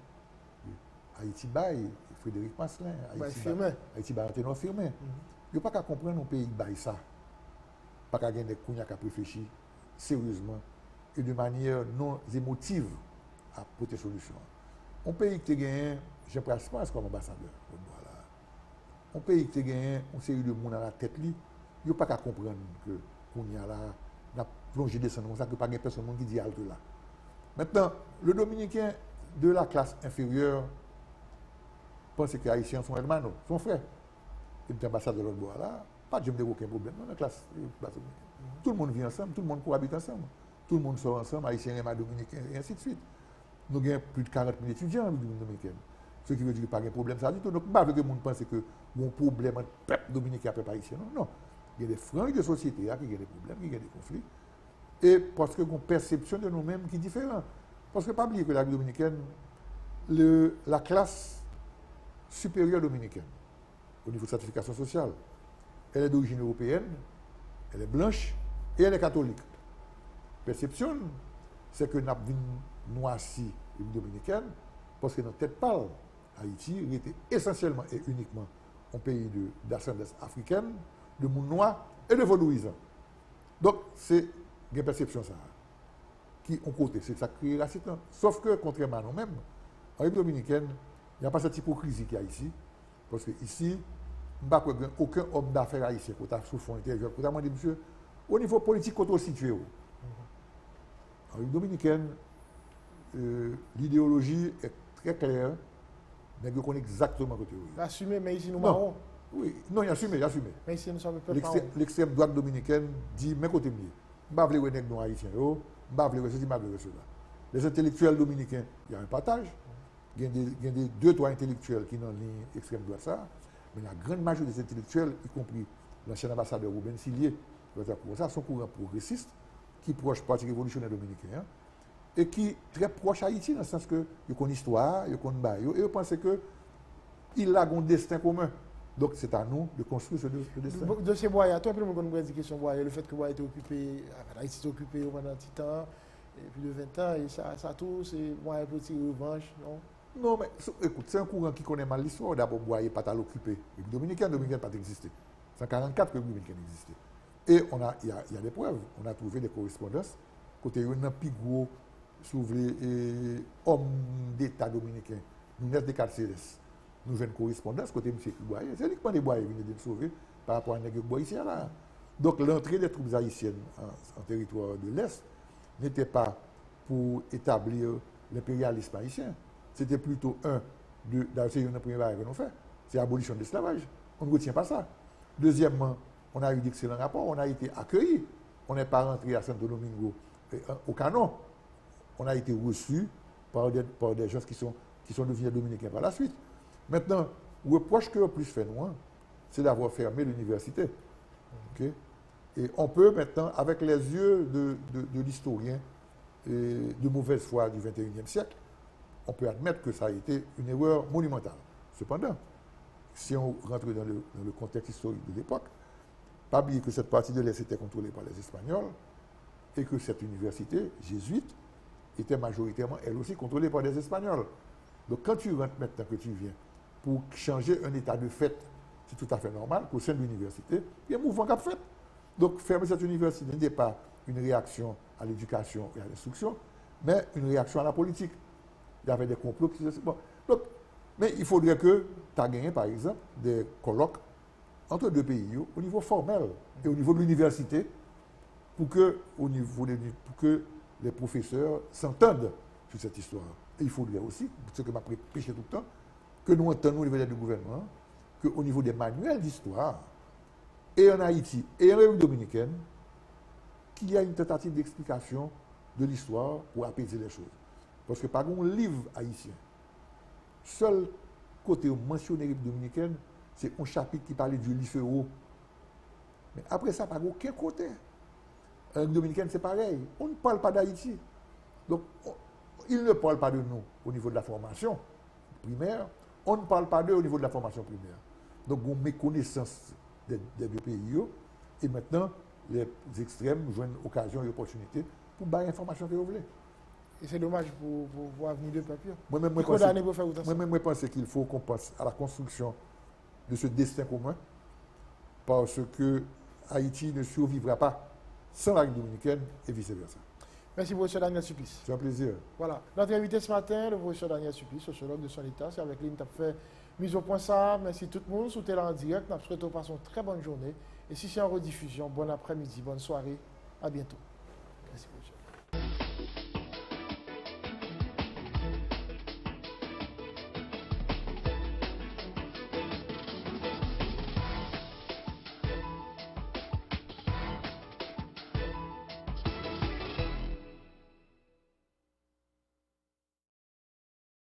Haïti by Frédéric Masselin. Haïti by Anténor Firmin. Il n'y a pas qu'à comprendre un pays by ça. Pas qu'à gagner des couilles qu'à réfléchir sérieusement et de manière non émotive à porter solution. Un pays qui a gagné Jean-Pierre Mas comme ambassadeur. Un pays qui a gagné une série de monde à la tête, il n'y a pas qu'à comprendre que qu'on y a là, on a plongé descendre comme ça, que pas de personne qui dit halte là. Maintenant, le Dominicain de la classe inférieure pense que les Haïtiens sont hermanos, son frère. Il est ambassadeur de l'autre bois là, pas de aucun problème dans la classe. Tout le monde vit ensemble, tout le monde cohabite ensemble. Tout le monde sort ensemble, Haïtiens et Dominicains, et ainsi de suite. Nous avons plus de 40 000 étudiants dominicains. Ce qui veut dire qu'il n'y a pas de problème ça du tout. Donc, pas que le monde pense que mon problème entre peuple dominicain et peuple haïtien. Non, non. Il y a des franges de société qui ont des problèmes, qui ont des conflits. Et parce que une perception de nous-mêmes qui est différente. Parce que pas oublier que la dominicaine, la classe supérieure dominicaine, au niveau de certification sociale, elle est d'origine européenne, elle est blanche et elle est catholique. Perception, c'est que nous avons noirci une dominicaine parce que notre tête pâle, Haïti était essentiellement et uniquement un pays d'ascendance africaine, de monde noir et de vaudouisants. Donc, c'est une perception ça. Qui ont côté, c'est ça qui crée racisme. Sauf que, contrairement à nous-mêmes, en République dominicaine, il n'y a pas cette hypocrisie qu'il y a ici. Parce que ici, il n'y a aucun homme d'affaires haïtien qui a sous fond intérieur. Qui a dit, monsieur, au niveau politique, qu'on est situé. En République dominicaine, l'idéologie est très claire, mais on connaît exactement côté. Assumer, mais ici nous marrons. Oui, non, il assume. Mais ici nous sommes peu l'extrême droite dominicaine dit, mais côté mieux. Je ne veux pas les haïtiens, je ne veux pas ceci, je ne veux pas cela. Les intellectuels dominicains, il y a un partage. Il y a des 2-3 intellectuels qui sont dans ligne extrême droite, ça. Mais la grande majorité des intellectuels, y compris l'ancien ambassadeur Ruben Sillier, sont courants progressistes, qui proches du Parti révolutionnaire dominicain, et qui très proches Haïti, dans le sens que ils connaissent l'histoire, ils connaissent Bayo, et ils pensent qu'il a un destin commun. Donc c'est à nous de construire ce destin. De ces Boya, toi, après, on a question Boya, le fait que Boya était occupé, Haïti était occupé pendant un petit temps, et plus de 20 ans, et ça tout, c'est Boya pour tirer revanche, non? Non, mais écoute, c'est un courant qui connaît mal l'histoire. D'abord, Boya n'est pas à l'occuper. Le Dominicain n'a pas existé. C'est en 1944 que le Dominicain existait. Et il y a des preuves. On a trouvé des correspondances. Côté un plus gros, homme d'État dominicain, nous sommes des Carceres. Nous avons une correspondance côté M. Boya. C'est uniquement des Boya qui viennent de nous sauver par rapport à un Boya ici. Donc, l'entrée des troupes haïtiennes en territoire de l'Est n'était pas pour établir l'impérialisme haïtien. C'était plutôt c'est une première que nous fait, c'est l'abolition de l'esclavage. On ne retient pas ça. Deuxièmement, on a eu d'excellents rapports, on a été accueillis. On n'est pas rentré à Santo Domingo au canon. On a été reçus par des gens qui sont devenus dominicains par la suite. Maintenant, le reproche que le plus fait nous, c'est d'avoir fermé l'université. Okay? Et on peut maintenant, avec les yeux de l'historien de mauvaise foi du XXIe siècle, on peut admettre que ça a été une erreur monumentale. Cependant, si on rentre dans le contexte historique de l'époque, pas oublier que cette partie de l'Est était contrôlée par les Espagnols et que cette université jésuite était majoritairement, elle aussi, contrôlée par des Espagnols. Donc quand tu rentres maintenant que tu viens pour changer un état de fait, c'est tout à fait normal qu'au sein de l'université, il y a un mouvement qui a fait. Donc fermer cette université n'est pas une réaction à l'éducation et à l'instruction, mais une réaction à la politique. Il y avait des complots qui se sont... Bon. Donc, mais il faudrait que tu as gagné, par exemple, des colloques entre deux pays au niveau formel et au niveau de l'université pour que les professeurs s'entendent sur cette histoire. Et il faudrait aussi, ce que m'a prêché tout le temps, que nous entendons au niveau du gouvernement, qu'au niveau des manuels d'histoire, et en Haïti et en République dominicaine, qu'il y a une tentative d'explication de l'histoire pour apaiser les choses. Parce que par exemple, un livre haïtien, seul côté mentionné République dominicaine, c'est un chapitre qui parlait du lycéo. Mais après ça, par aucun côté. En République dominicaine, c'est pareil. On ne parle pas d'Haïti. Donc, ils ne parlent pas de nous au niveau de la formation primaire. On ne parle pas d'eux au niveau de la formation primaire. Donc, on méconnaissance des deux pays. Et maintenant, les extrêmes joignent occasion et opportunité pour bailler l'information que vous voulez. Et c'est dommage pour l'avenir de papier. Moi-même, je pense qu'il faut qu'on passe à la construction de ce destin commun parce que Haïti ne survivra pas sans la République dominicaine et vice-versa. Merci, professeur Daniel Supplice. C'est un plaisir. Voilà. Notre invité ce matin, le professeur Daniel Supplice, sociologue de son état. C'est avec lui que nous avons fait mise au point ça. Merci tout le monde. Sous là en direct. Nous souhaitons passer une très bonne journée. Et si c'est en rediffusion, bon après-midi, bonne soirée. À bientôt. Merci, professeur.